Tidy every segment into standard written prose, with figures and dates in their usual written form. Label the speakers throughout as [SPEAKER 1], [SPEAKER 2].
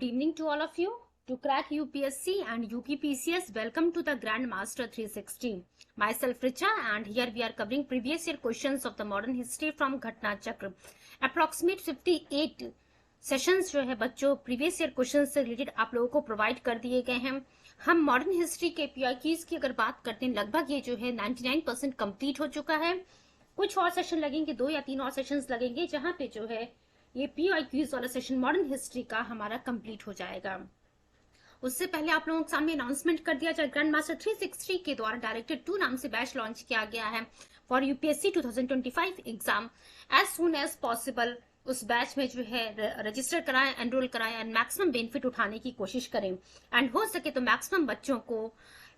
[SPEAKER 1] Good evening to all of you. To crack UPSC and UPPCS, welcome to the Grandmaster 360. Myself Richa, and here we are covering previous year questions of the modern history from Ghatna Chakra. Approximate 58 sessions जो है बच्चों previous year question से related आप लोगों को provide कर दिए गए हैं। हम मॉडर्न हिस्ट्री के पीआईक्यूज की अगर बात करते हैं, लगभग ये जो है 99% कंप्लीट हो चुका है। कुछ और सेशन लगेंगे, 2 या 3 और सेशंस लगेंगे, जहां पे जो है ये पीआईक्यूज वाला सेशन मॉडर्न हिस्ट्री का हमारा कंप्लीट हो जाएगा। उससे पहले आप लोगों के सामने अनाउंसमेंट कर दिया जाए, ग्रैंड मास्टर 360 के द्वारा डायरेक्टेड 2 नाम से बैच लॉन्च किया गया है for UPSC 2025 exam. As soon as possible उस बैच में जो है रजिस्टर कराएं, एनरोल कराएं एंड मैक्सिमम बेनिफिट उठाने की कोशिश करें। एंड हो सके तो मैक्सिमम बच्चों को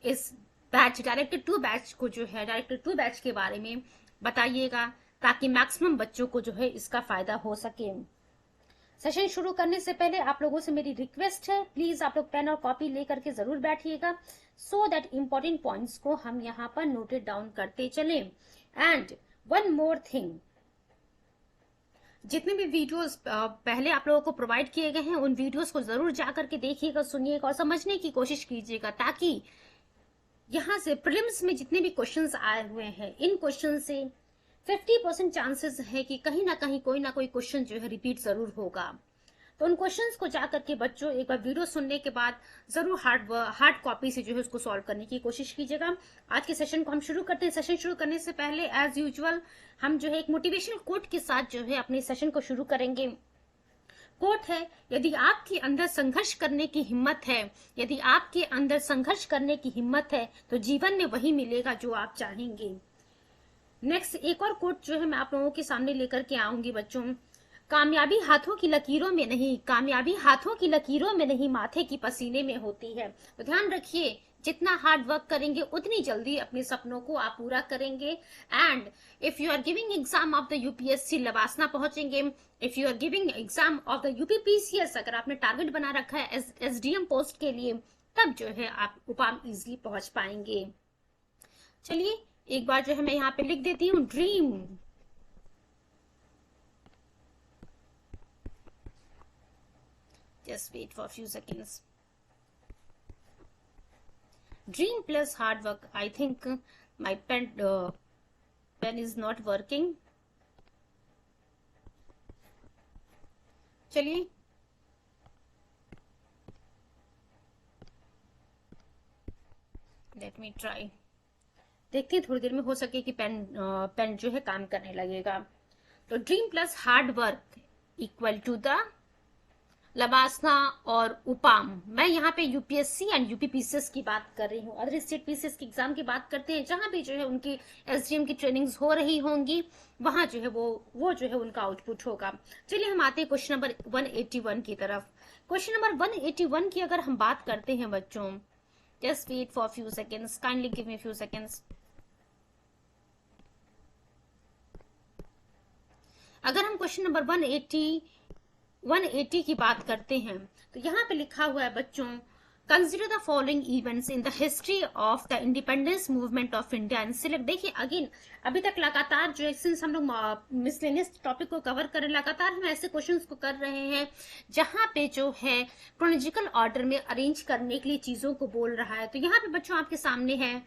[SPEAKER 1] इस बैच डायरेक्टेड 2 बैच को जो है डायरेक्टेड 2 बैच के बारे में बताइएगा, ताकि मैक्सिमम बच्चों को जो है इसका फायदा हो सके। सेशन शुरू करने से पहले आप लोगों से मेरी रिक्वेस्ट है, प्लीज आप लोग पेन और कॉपी लेकर के जरूर बैठिएगा, सो दैट इंपॉर्टेंट पॉइंट्स को हम यहाँ पर नोटेड डाउन करते चले। एंड वन मोर थिंग, जितने भी वीडियोस पहले आप लोगों को प्रोवाइड किए गए हैं उन वीडियोस को जरूर जाकर के देखिएगा, सुनिएगा और समझने की कोशिश कीजिएगा, ताकि यहाँ से प्रीलिम्स में जितने भी क्वेश्चंस आए हुए हैं, इन क्वेश्चन से 50% चांसेस है कि कहीं ना कहीं कोई ना कोई क्वेश्चन जो है रिपीट जरूर होगा। तो उन क्वेश्चंस को जाकर के बच्चों एक बार वीडियो सुनने के बाद जरूर हार्ड कॉपी से जो है उसको सॉल्व करने की कोशिश कीजिएगा। आज के सेशन को हम शुरू करते हैं। सेशन शुरू करने से पहले एज यूजुअल हम जो है एक मोटिवेशनल कोट के साथ जो है अपने सेशन को शुरू करेंगे। कोट है, यदि आपके अंदर संघर्ष करने की हिम्मत है, यदि आपके अंदर संघर्ष करने की हिम्मत है तो जीवन में वही मिलेगा जो आप चाहेंगे। नेक्स्ट एक और कोट जो है मैं आप लोगों के सामने लेकर के आऊंगी बच्चों। कामयाबी हाथों की लकीरों में नहीं, कामयाबी हाथों की लकीरों में नहीं, माथे की पसीने में होती है। तो ध्यान रखिए, जितना हार्ड वर्क करेंगे उतनी जल्दी अपने सपनों को आप पूरा करेंगे। And if you are giving exam of the UPSC LBSNAA पहुंचेंगे, if you are giving exam of the UPPCS, अगर आपने टारगेट बना रखा है एसडीएम पोस्ट के लिए, तब जो है आप उपाम इजिली पहुंच पाएंगे। चलिए एक बार जो है मैं यहाँ पे लिख देती हूँ, dream just wait for a few seconds. Dream plus hard work. I think my pen is not working. चलिए let me try. देखते हैं थोड़ी देर में हो सके कि पेन जो है काम करने लगेगा। तो dream plus hard work equal to the LBSNAA और उपाम। मैं यहाँ पे यूपीएससी एंड यूपीपीसीएस की बात कर रही हूँ। अदर स्टेट पीसीएस की एग्जाम की बात करते हैं, जहां भी जो है उनकी एसडीएम की ट्रेनिंग्स हो रही होंगी, वहां जो है वो जो है उनका आउटपुट होगा। चलिए हम आते हैं क्वेश्चन नंबर 181 की तरफ। क्वेश्चन नंबर 181 की अगर हम बात करते हैं बच्चों, just wait for few seconds, kindly give me few seconds. अगर हम क्वेश्चन नंबर 180 की बात करते हैं तो यहाँ पे लिखा हुआ है बच्चों, consider the following events in the history of the independence movement of India and select. देखिए अगेन, अभी तक लगातार जो है सिंस हम लोग मिसलेनियस टॉपिक को कवर कर रहे हैं, लगातार हम ऐसे क्वेश्चंस को कर रहे हैं जहां पे जो है क्रोनोलॉजिकल ऑर्डर में अरेंज करने के लिए चीजों को बोल रहा है। तो यहाँ पे बच्चों आपके सामने है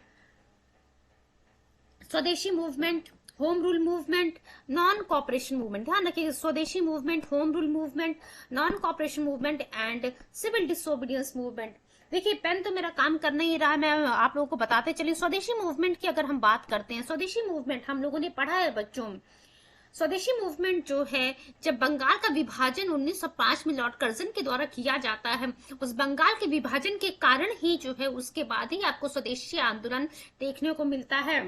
[SPEAKER 1] swadeshi movement, home rule movement, non cooperation movement. ध्यान रखिए, swadeshi movement, home rule movement, non cooperation movement and civil disobedience movement. देखिए पेन तो मेरा काम कर नहीं रहा है, मैं आप लोगों को बताते चलिए। स्वदेशी मूवमेंट की अगर हम बात करते हैं, स्वदेशी मूवमेंट हम लोगों ने पढ़ा है बच्चों। स्वदेशी मूवमेंट जो है, जब बंगाल का विभाजन 1905 में लॉर्ड कर्जन के द्वारा किया जाता है, उस बंगाल के विभाजन के कारण ही जो है उसके बाद ही आपको स्वदेशी आंदोलन देखने को मिलता है।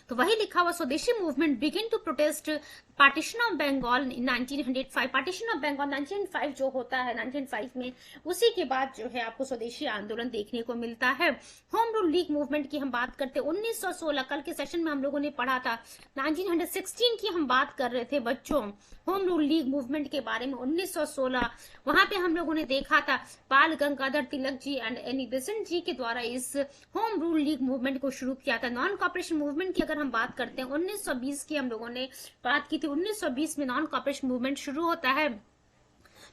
[SPEAKER 1] तो वही लिखा हुआ, swadeshi movement begin to protest partition of Bengal in 1905। Partition of Bengal 1905 जो होता है 1905 में, उसी के बाद जो है आपको स्वदेशी आंदोलन देखने को मिलता है। होम रूल लीग मूवमेंट की हम बात करते हैं 1916, कल के सेशन में हम लोगों ने पढ़ा था 1916 की हम बात कर रहे थे बच्चों, होम रूल लीग मूवमेंट के बारे में 1916। वहां पे हम लोगों ने देखा था बाल Gangadhar Tilak ji and Annie Besant जी के द्वारा इस होम रूल लीग मूवमेंट को शुरू किया था। नॉन कॉपरेशन मूवमेंट की अगर हम बात करते हैं 1920 की हम लोगों ने बात की थी। 1920 में नॉन कॉपरेशन मूवमेंट शुरू होता है।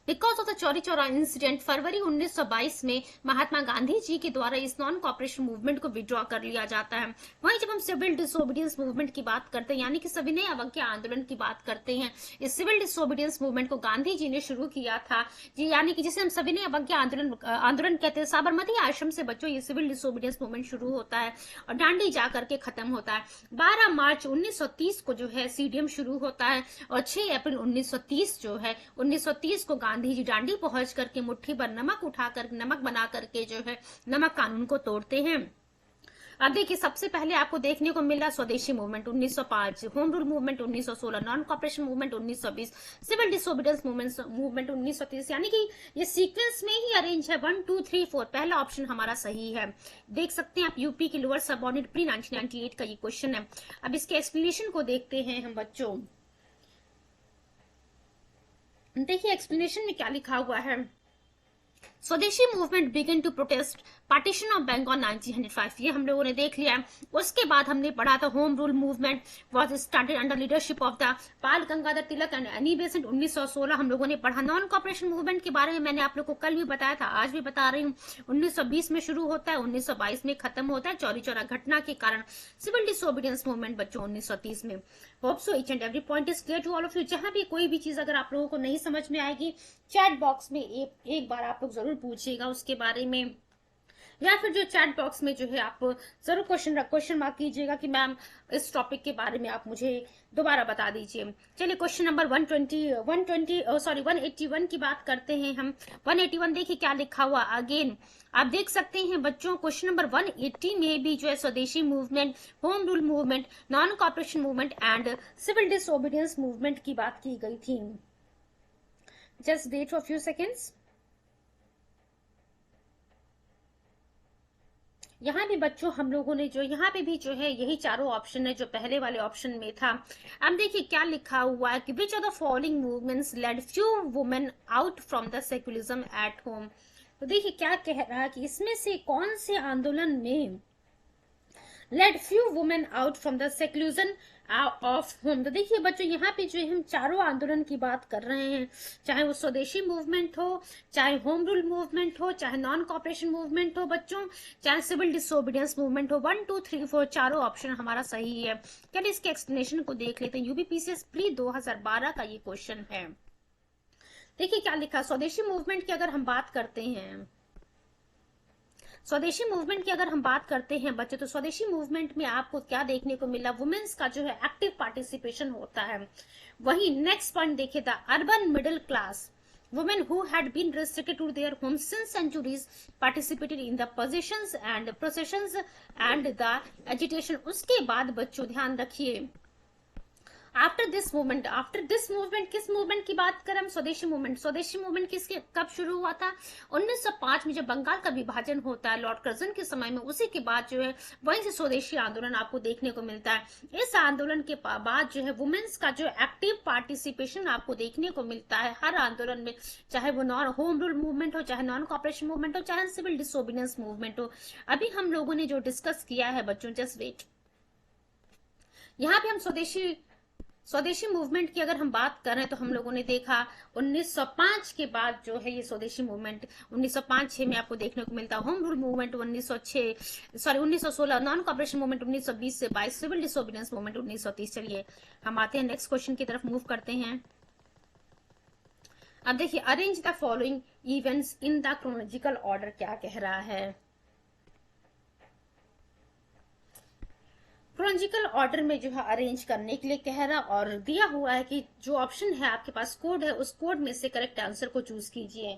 [SPEAKER 1] Because of the Chauri Chaura incident फरवरी 1922 में महात्मा गांधी जी के द्वारा इस नॉन कॉपरेशन मूवमेंट को विड्रॉ कर लिया जाता है। वहीं जब हम सिविल डिसोबीडियंस मूवमेंट की बात करते हैं, यानी कि सविनय अवज्ञा आंदोलन की बात करते हैं, इस सिविल डिसोबीडियंस मूवमेंट को गांधी जी ने शुरू किया था जी, यानी कि जिसे हम सविनय अवज्ञा आंदोलन कहते हैं। साबरमती आश्रम से बच्चों ये सिविल डिसोबीडियंस मूवमेंट शुरू होता है और दांडी जा करके खत्म होता है। 12 मार्च 1930 को जो है सीडीएम शुरू होता है और 6 अप्रैल 1930 जो है 1930 को गांधी जी दांडी पहुंच करके मुट्ठी भर नमक उठाकर नमक बना करके जो है नमक कानून को तोड़ते हैं। अब देखिए, सबसे पहले आपको देखने को मिला swadeshi movement 1905, home rule movement 1916, non cooperation movement 1920, civil disobedience movement 1930, यानी कि ये सीक्वेंस में ही अरेंज है 1 2 3 4। पहला ऑप्शन हमारा सही है। देख सकते हैं आप, यूपी के लोअर सबऑर्डिनेट प्री 1998 का ये क्वेश्चन है। अब इसके एक्सप्लेनेशन को देखते हैं हम बच्चों। देखिए एक्सप्लेनेशन में क्या लिखा हुआ है। Swadeshi movement begin to protest partition of Bengal 1905, ये हम लोगों ने देख लिया। उसके बाद हमने पढ़ा था home rule movement was started under leadership of the बाल Gangadhar Tilak and Annie Besant 1916 हम लोगों ने पढ़ा। नॉन कॉपरेशन मूवमेंट के बारे में मैंने आप लोग को कल भी बताया था, आज भी बता रही हूँ। 1920 में शुरू होता है, 1922 में खत्म होता है चौरी चौरा घटना के कारण। सिविल डिसोबीडियंस मूवमेंट बच्चों 1930 में। Hope so each and every point is clear to all of you. जहां भी कोई भी चीज अगर आप लोगों को नहीं समझ में आएगी, चैट बॉक्स में एक बार आप लोग जरूर पूछिएगा उसके बारे में, या फिर जो चैट बॉक्स में जो है आप जरूर क्वेश्चन मार्क कीजिएगा कि मैम इस टॉपिक के बारे में आप मुझे दोबारा बता दीजिए। चलिए क्वेश्चन नंबर 181 की बात करते हैं हम। 181 देखिए क्या लिखा हुआ। अगेन आप देख सकते हैं बच्चों, क्वेश्चन नंबर 180 में भी जो है swadeshi movement, home rule movement, non cooperation movement and civil disobedience movement की बात की गई थी। Just wait for few seconds. यहाँ भी बच्चों हम लोगों ने जो यहाँ पे भी जो है यही चारों ऑप्शन है जो पहले वाले ऑप्शन में था। अब देखिए क्या लिखा हुआ है कि which of the following movements led few women out from the secularism at home. तो देखिए क्या कह रहा है कि इसमें से कौन से आंदोलन में led few women out from the secularism of home. तो देखिए बच्चों यहाँ पे जो हम चारों आंदोलन की बात कर रहे हैं, चाहे वो स्वदेशी मूवमेंट हो, चाहे होम रूल मूवमेंट हो, चाहे नॉन कॉपरेशन मूवमेंट हो बच्चों, चाहे सिविल डिसोबीडियंस मूवमेंट हो, 1 2 3 4 चारों ऑप्शन हमारा सही है। चलिए इसके एक्सप्लेनेशन को देख लेते हैं। यूबीपीसीएस प्री 2012 का ये क्वेश्चन है। देखिए क्या लिखा। स्वदेशी मूवमेंट की अगर हम बात करते हैं, स्वदेशी मूवमेंट की अगर हम बात करते हैं बच्चे, तो स्वदेशी मूवमेंट में आपको क्या देखने को मिला, वुमेन्स का जो है एक्टिव पार्टिसिपेशन होता है। वही नेक्स्ट पॉइंट देखिए, the urban middle class women who had been restricted to their homes since centuries participated in the positions and processions and the agitation। उसके बाद बच्चों ध्यान रखिए, आफ्टर दिस मूवमेंट किस मूवमेंट की बात करें हम, स्वदेशी मूवमेंट। स्वदेशी मूवमेंट किसके कब शुरू हुआ था, 1905 में जब बंगाल का विभाजन होता है लॉर्ड कर्जन के समय में, उसी के बाद जो है वहीं से स्वदेशी आंदोलन आपको देखने को मिलता है। इस आंदोलन के बाद जो है वुमेन्स का जो एक्टिव पार्टिसिपेशन आपको देखने को मिलता है हर आंदोलन में, चाहे वो नॉन होम रूल मूवमेंट हो, चाहे नॉन कॉपरेशन मूवमेंट हो, चाहे सिविल डिसोबीडियंस मूवमेंट हो। अभी हम लोगों ने जो डिस्कस किया है बच्चों, जस्ट वेट, यहाँ पे हम स्वदेशी मूवमेंट की अगर हम बात करें तो हम लोगों ने देखा 1905 के बाद जो है ये स्वदेशी मूवमेंट 1905-6 में आपको देखने को मिलता है। Home rule movement 1916, non cooperation movement 1920 से 22, सिविल डिसोबीडियंस मूवमेंट 1930। चलिए हम आते हैं नेक्स्ट क्वेश्चन की तरफ मूव करते हैं। अब देखिए, arrange the following events in the chronological order क्या कह रहा है। क्रोनोलॉजिकल ऑर्डर में जो है अरेंज करने के लिए कह रहा, और दिया हुआ है कि जो ऑप्शन है आपके पास कोड है, उस कोड में से करेक्ट आंसर को चूज कीजिए।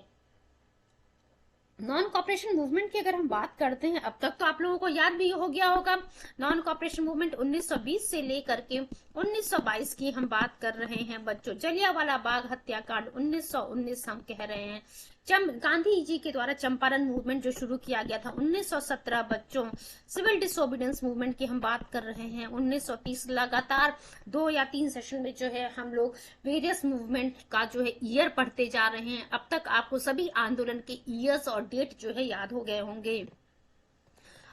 [SPEAKER 1] नॉन कॉपरेशन मूवमेंट की अगर हम बात करते हैं, अब तक तो आप लोगों को याद भी हो गया होगा, नॉन कॉपरेशन मूवमेंट 1920 से लेकर के 1922 की हम बात कर रहे हैं बच्चों। जलियांवाला बाग हत्याकांड 1919 हम कह रहे हैं। गांधी जी के द्वारा चंपारण मूवमेंट जो शुरू किया गया था 1917 बच्चों। सिविल डिसोबीडियंस मूवमेंट की हम बात कर रहे हैं 1930। लगातार 2 या 3 सेशन में जो है हम लोग वेरियस मूवमेंट का जो है ईयर पढ़ते जा रहे हैं। अब तक आपको सभी आंदोलन के ईयर्स और डेट जो है याद हो गए होंगे।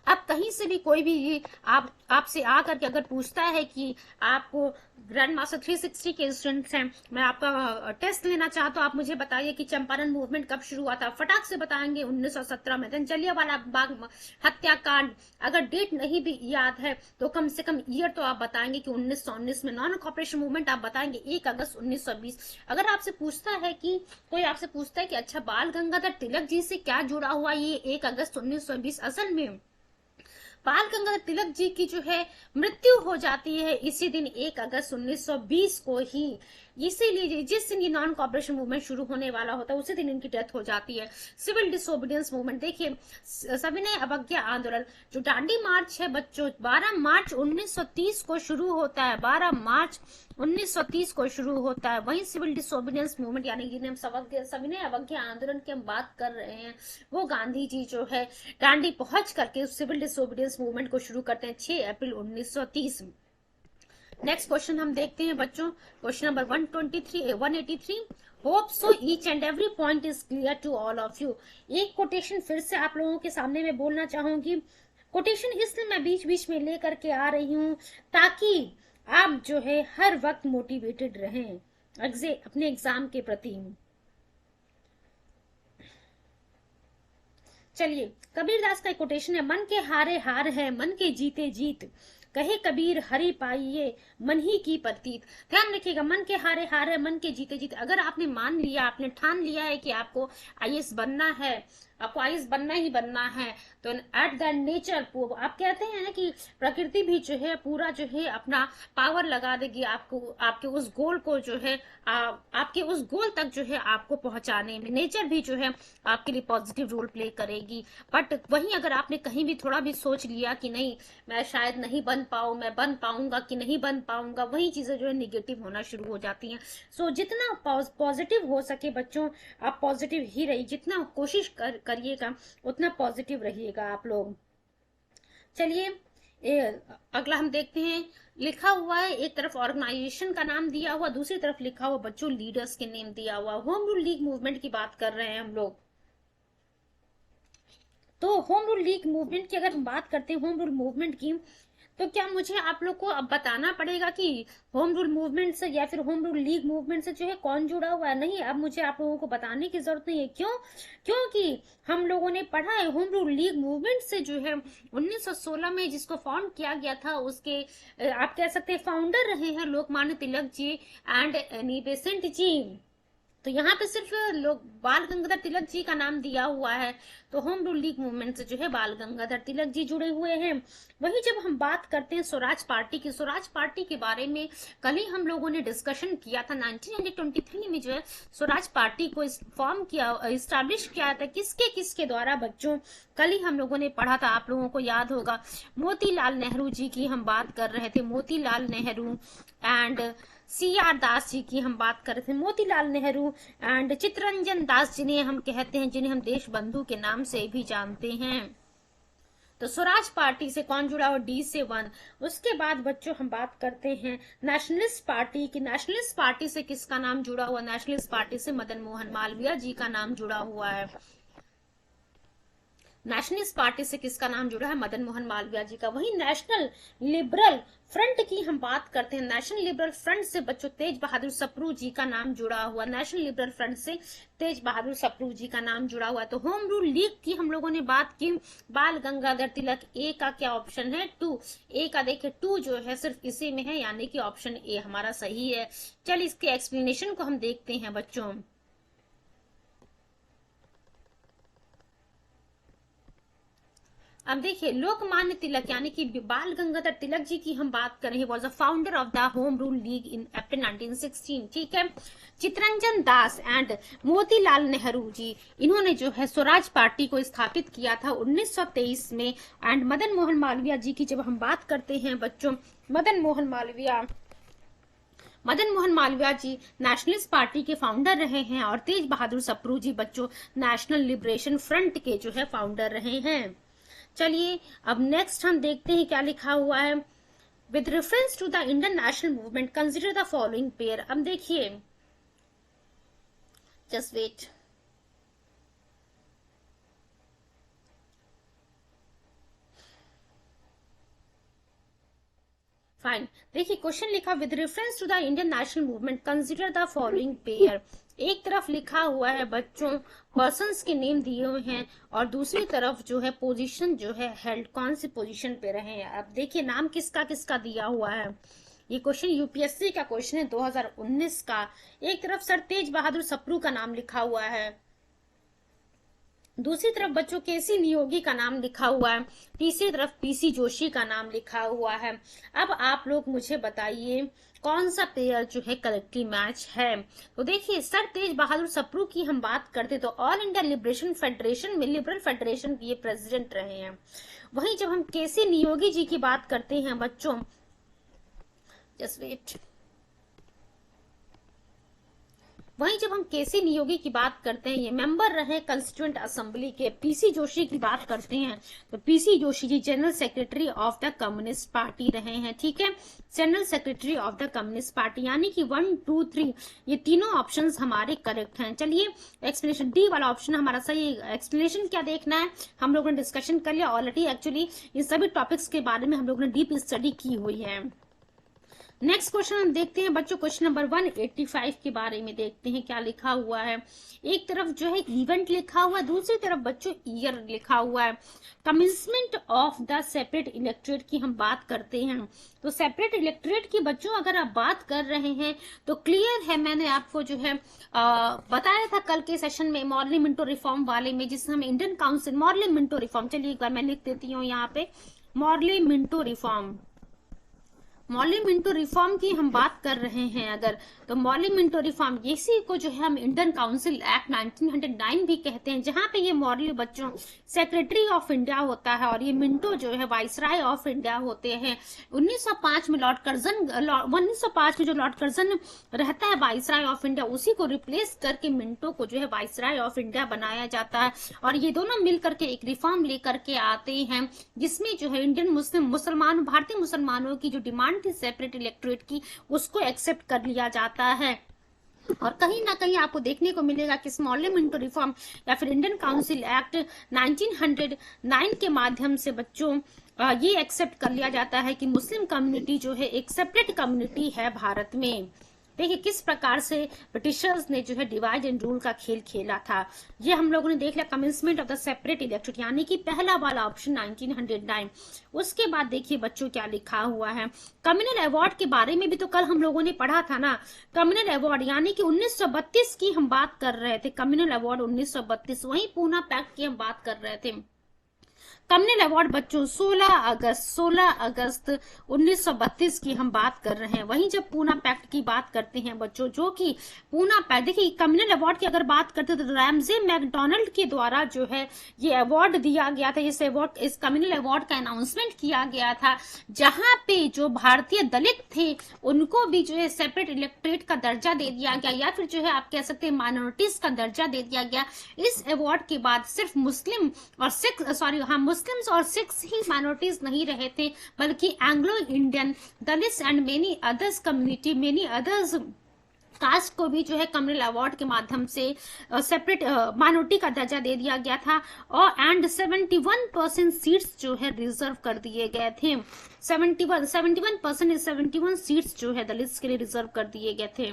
[SPEAKER 1] अब कहीं से भी कोई भी आपसे आकर के अगर पूछता है कि आपको ग्रैंड मास्टर 360 के स्टूडेंट्स हैं, मैं आपका टेस्ट लेना चाहता हूँ, आप मुझे बताइए कि चंपारण मूवमेंट कब शुरू हुआ था, फटाक से बताएंगे 1917 में। देन जलियांवाला बाग हत्याकांड, अगर डेट नहीं भी याद है तो कम से कम ईयर तो आप बताएंगे कि 1919 में। नॉन कॉपरेशन मूवमेंट आप बताएंगे 1 अगस्त 1920। अगर आपसे पूछता है कि कोई आपसे पूछता है कि अच्छा बाल गंगाधर तिलक जी से क्या जुड़ा हुआ ये 1 अगस्त 1920, असल में बाल गंगाधर तिलक जी की जो है मृत्यु हो जाती है इसी दिन 1 अगस्त 1920 को ही। इसीलिए जिस दिन ये नॉन कॉपरेशन मूवमेंट शुरू होने वाला होता है उसी दिन इनकी डेथ हो जाती है। सिविल डिसोबीडियंस मूवमेंट देखिए, सविनय अवज्ञा आंदोलन, जो दांडी मार्च है बच्चों 12 मार्च 1930 को शुरू होता है, 12 मार्च 1930 को शुरू होता है। वहीं सिविल डिसोबीडियंस मूवमेंट यानी जिन्हें हम सविनय अवज्ञा आंदोलन की हम बात कर रहे हैं, वो गांधी जी जो है दांडी पहुंच करके सिविल डिसोबीडियंस मूवमेंट को शुरू करते हैं 6 अप्रैल 1930। नेक्स्ट क्वेश्चन हम देखते हैं बच्चों, question number 183 hope so each and every point is clear to all of you. एक कोटेशन फिर से आप लोगों के सामने मैं बोलना चाहूंगी। कोटेशन इसलिए मैं बीच बीच में लेकर के आ रही हूँ ताकि आप जो है हर वक्त मोटिवेटेड रहें अपने एग्जाम के प्रति। चलिए, कबीरदास का एक कोटेशन है, मन के हारे हार है मन के जीते जीत, कहे कबीर हरि पाइये मन ही की प्रतीत। ध्यान रखिएगा, मन के हारे हार है मन के जीते जीत। अगर आपने मान लिया, आपने ठान लिया है कि आपको आईएएस बनना है, आपको आईएएस बनना ही बनना है, तो एट द नेचर आप कहते हैं ना कि प्रकृति भी जो है पूरा जो है अपना पावर लगा देगी आपको, आपके उस गोल को जो है आपके उस गोल तक जो है आपको पहुंचाने में। नेचर भी जो है आपके लिए पॉजिटिव रोल प्ले करेगी। बट वहीं अगर आपने कहीं भी थोड़ा भी सोच लिया कि नहीं मैं शायद नहीं बन पाऊं, मैं बन पाऊंगा कि नहीं बन पाऊंगा, वही चीजें जो है निगेटिव होना शुरू हो जाती हैं। सो जितना पॉजिटिव हो सके बच्चों आप पॉजिटिव ही रहिए, जितना कोशिश करिएगा उतना पॉजिटिव रहिएगा आप लोग। चलिए अगला हम देखते हैं, लिखा हुआ है एक तरफ ऑर्गेनाइजेशन का नाम दिया हुआ, दूसरी तरफ लिखा हुआ बच्चों लीडर्स के नेम दिया हुआ। होम रूल लीग मूवमेंट की बात कर रहे हैं हम लोग। तो होम रूल लीग मूवमेंट की अगर हम बात करते हैं, होम रूल मूवमेंट की, तो क्या मुझे आप लोग को अब बताना पड़ेगा कि होम रूल मूवमेंट से या फिर होम रूल लीग मूवमेंट से जो है कौन जुड़ा हुआ है? नहीं, अब मुझे आप लोगों को बताने की जरूरत नहीं है। क्यों? क्योंकि हम लोगों ने पढ़ा है होम रूल लीग मूवमेंट से जो है 1916 में जिसको फाउंड किया गया था उसके आप कह सकते हैं फाउंडर रहे हैं Lokmanya Tilak ji and Annie Besant जी। तो यहाँ पे सिर्फ लोग बाल गंगाधर तिलक जी का नाम दिया हुआ है, तो होम रूल लीग मूवमेंट से जो है बाल गंगाधर तिलक जी जुड़े हुए हैं। वही जब हम बात करते हैं स्वराज पार्टी की, स्वराज पार्टी के बारे में कल ही हम लोगों ने डिस्कशन किया था। 1923 में जो है स्वराज पार्टी को फॉर्म किया, इस्टेब्लिश किया था किसके किसके द्वारा बच्चों, कल ही हम लोगों ने पढ़ा था, आप लोगों को याद होगा। मोतीलाल नेहरू जी की हम बात कर रहे थे, मोतीलाल नेहरू एंड CR दास जी की हम बात कर रहे थे। मोतीलाल नेहरू एंड चित्तरंजन दास जिन्हें हम कहते हैं, जिन्हें हम देश बंधु के नाम से भी जानते हैं। तो स्वराज पार्टी से कौन जुड़ा हुआ? D से 1। उसके बाद बच्चों हम बात करते हैं नेशनलिस्ट पार्टी की। नेशनलिस्ट पार्टी से किसका नाम जुड़ा हुआ? नेशनलिस्ट पार्टी से मदन मोहन मालवीय जी का नाम जुड़ा हुआ है। नेशनलिस्ट पार्टी से किसका नाम जुड़ा है? मदन मोहन मालवीय जी का। वही नेशनल लिबरल फ्रंट की हम बात करते हैं, नेशनल लिबरल फ्रंट से बच्चों तेज बहादुर सप्रू जी का नाम जुड़ा हुआ। नेशनल लिबरल फ्रंट से तेज बहादुर सप्रू जी का नाम जुड़ा हुआ है। तो होम रूल लीग की हम लोगों ने बात की, बाल गंगाधर तिलक। ए का क्या ऑप्शन है? 2। ए का देखिए 2 जो है सिर्फ इसी में है, यानी कि ऑप्शन ए हमारा सही है। चलिए इसके एक्सप्लेनेशन को हम देखते हैं बच्चों। अब देखिए लोकमान्य तिलक यानी कि बाल गंगाधर तिलक जी की हम बात कर रहे हैं, was a founder of the home rule league in April 1916। ठीक है। चित्तरंजन दास एंड मोतीलाल नेहरू जी, इन्होंने जो है स्वराज पार्टी को स्थापित किया था 1923 में। एंड मदन मोहन मालवीय जी की जब हम बात करते हैं बच्चों, मदन मोहन मालवीय जी नेशनलिस्ट पार्टी के फाउंडर रहे हैं, और तेज बहादुर सप्रू जी बच्चों नेशनल लिबरेशन फ्रंट के जो है फाउंडर रहे हैं। चलिए अब नेक्स्ट हम देखते हैं क्या लिखा हुआ है। With reference to the Indian national movement consider the following pair. अब देखिए, जस्ट वेट, फाइन। देखिए क्वेश्चन लिखा, with reference to the Indian national movement consider the following pair. एक तरफ लिखा हुआ है बच्चों पर्सन्स के नेम दिए हुए हैं, और दूसरी तरफ जो है पोजीशन जो है हेल्ड, कौन सी पोजीशन पे रहे हैं। अब देखिए नाम किसका किसका दिया हुआ है। ये क्वेश्चन यूपीएससी का क्वेश्चन है 2019 का। एक तरफ सर तेज बहादुर सप्रू का नाम लिखा हुआ है, दूसरी तरफ बच्चों केसी नियोगी का नाम लिखा हुआ है, तीसरी तरफ पीसी जोशी का नाम लिखा हुआ है। अब आप लोग मुझे बताइए कौन सा पेयर जो है करेक्टली मैच है। तो देखिए सर तेज बहादुर सप्रू की हम बात करते तो ऑल इंडिया लिबरेशन फेडरेशन में लिबरल फेडरेशन के ये प्रेसिडेंट रहे हैं। वहीं जब हम केसी नियोगी जी की बात करते हैं बच्चों, जस्ट वेट, वहीं जब हम केसी नियोगी की बात करते हैं ये मेंबर रहे कंस्टिट्यूएंट असेंबली के। पीसी जोशी की बात करते हैं तो PC Joshi ji general secretary of the communist party रहे हैं, ठीक है, general secretary of the communist party. यानी कि 1, 2, 3 ये तीनों ऑप्शंस हमारे करेक्ट हैं। चलिए एक्सप्लेनेशन डी वाला ऑप्शन हमारा सही। एक्सप्लेनेशन क्या देखना है, हम लोगों ने डिस्कशन कर लिया ऑलरेडी। एक्चुअली इन सभी टॉपिक्स के बारे में हम लोगों ने डीप स्टडी की हुई है। नेक्स्ट क्वेश्चन हम देखते हैं बच्चों, क्वेश्चन नंबर 185 के बारे में देखते हैं क्या लिखा हुआ है। एक तरफ जो है इवेंट लिखा हुआ है, दूसरी तरफ बच्चों ईयर लिखा हुआ है। कमिंसमेंट ऑफ द सेपरेट इलेक्टोरेट की हम बात करते हैं तो सेपरेट इलेक्टोरेट की बच्चों अगर आप बात कर रहे हैं तो क्लियर है, मैंने आपको जो है बताया था कल के सेशन में मॉर्ले मिंटो रिफॉर्म वाले में, जिसमें हम Indian council Morley Minto reform, चलिए एक बार मैं लिख देती हूँ यहाँ पे, Morley Minto reform, Morley Minto reform की हम बात कर रहे हैं अगर, तो मॉर्ले मिंटो रिफॉर्म इसी को जो है हम इंडियन काउंसिल एक्ट 1909 भी कहते हैं, जहां पे ये मॉर्ले बच्चों सेक्रेटरी ऑफ इंडिया होता है और ये मिंटो जो है वाइसराय ऑफ इंडिया होते हैं। 1905 में लॉर्ड कर्जन 1905 में जो लॉर्ड कर्जन रहता है वाइसराय ऑफ इंडिया, उसी को रिप्लेस करके मिंटो को जो है वाइसराय ऑफ इंडिया बनाया जाता है। और ये दोनों मिलकर के एक रिफॉर्म लेकर के आते हैं जिसमें जो है इंडियन मुसलमान भारतीय मुसलमानों की जो डिमांड थी सेपरेट इलेक्टोरेट की, उसको एक्सेप्ट कर लिया जाता है। और कहीं ना कहीं आपको देखने को मिलेगा कि मॉर्ले मिंटो रिफॉर्म या फिर इंडियन काउंसिल एक्ट 1909 के माध्यम से बच्चों ये एक्सेप्ट कर लिया जाता है कि मुस्लिम कम्युनिटी जो है एक सेपरेट कम्युनिटी है भारत में। देखिए किस प्रकार से ब्रिटिशर्स ने जो है डिवाइड एंड रूल का खेल खेला था, ये हम लोगों ने देख लिया। Commencement of the separate electorate यानी कि पहला वाला ऑप्शन 1909। उसके बाद देखिए बच्चों क्या लिखा हुआ है, कम्युनल अवार्ड के बारे में भी तो कल हम लोगों ने पढ़ा था ना। कम्युनल अवार्ड यानी कि 1932 की हम बात कर रहे थे, कम्युनल अवार्ड 1932, वही पूना पैक्ट की हम बात कर रहे थे। कम्युनल अवार्ड बच्चों 16 अगस्त 1932 की हम बात कर रहे हैं। वहीं जब पूना पैक्ट की बात करते हैं बच्चों, जो कि पूना पैक्ट, देखिए कम्युनल अवार्ड की अगर बात करते हैं तो रैमजे मैकडोनाल्ड के द्वारा जो है ये अवार्ड दिया गया था। इस कम्युनल अवार्ड का अनाउंसमेंट किया गया था, जहां पे जो भारतीय दलित थे उनको भी जो है सेपरेट इलेक्टोरेट का दर्जा दे दिया गया, या फिर जो है आप कह सकते हैं माइनॉरिटीज का दर्जा दे दिया गया। इस अवार्ड के बाद सिर्फ मुस्लिम और मुस्लिम्स और सिख्स ही माइनॉरिटीज नहीं रहे थे, बल्कि Anglo Indian, Dalits and many others community, many others caste को भी जो है कम्युनल अवार्ड के माध्यम से सेपरेट माइनॉरिटी का दर्जा दे दिया गया था। और एंड 71% सीट्स जो है रिजर्व कर दिए गए थे। 71 सीट्स जो है दलित्स के लिए रिजर्व कर दिए गए थे।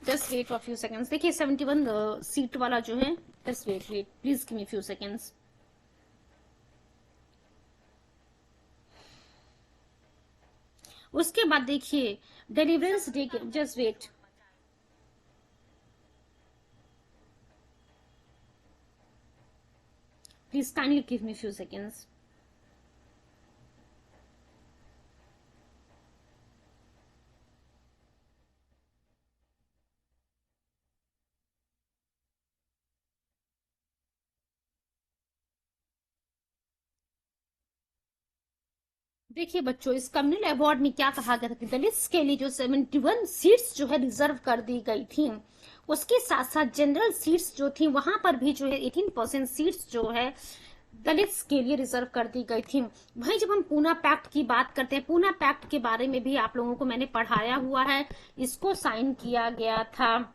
[SPEAKER 1] Just wait for few seconds. देखिए 71 सीट वाला जो है, just wait please give me few seconds. उसके बाद देखिए deliverance day, just wait, please kindly give me few seconds. देखिए बच्चों इस कम्युनल अवार्ड में क्या कहा गया था कि दलित्स के लिए जो 71 सीट्स जो है रिजर्व कर दी गई थी, उसके साथ साथ जनरल सीट्स जो थी वहां पर भी जो है 18% सीट्स जो है दलित्स के लिए रिजर्व कर दी गई थी। वहीं जब हम पूना पैक्ट की बात करते हैं, पूना पैक्ट के बारे में भी आप लोगों को मैंने पढ़ाया हुआ है, इसको साइन किया गया था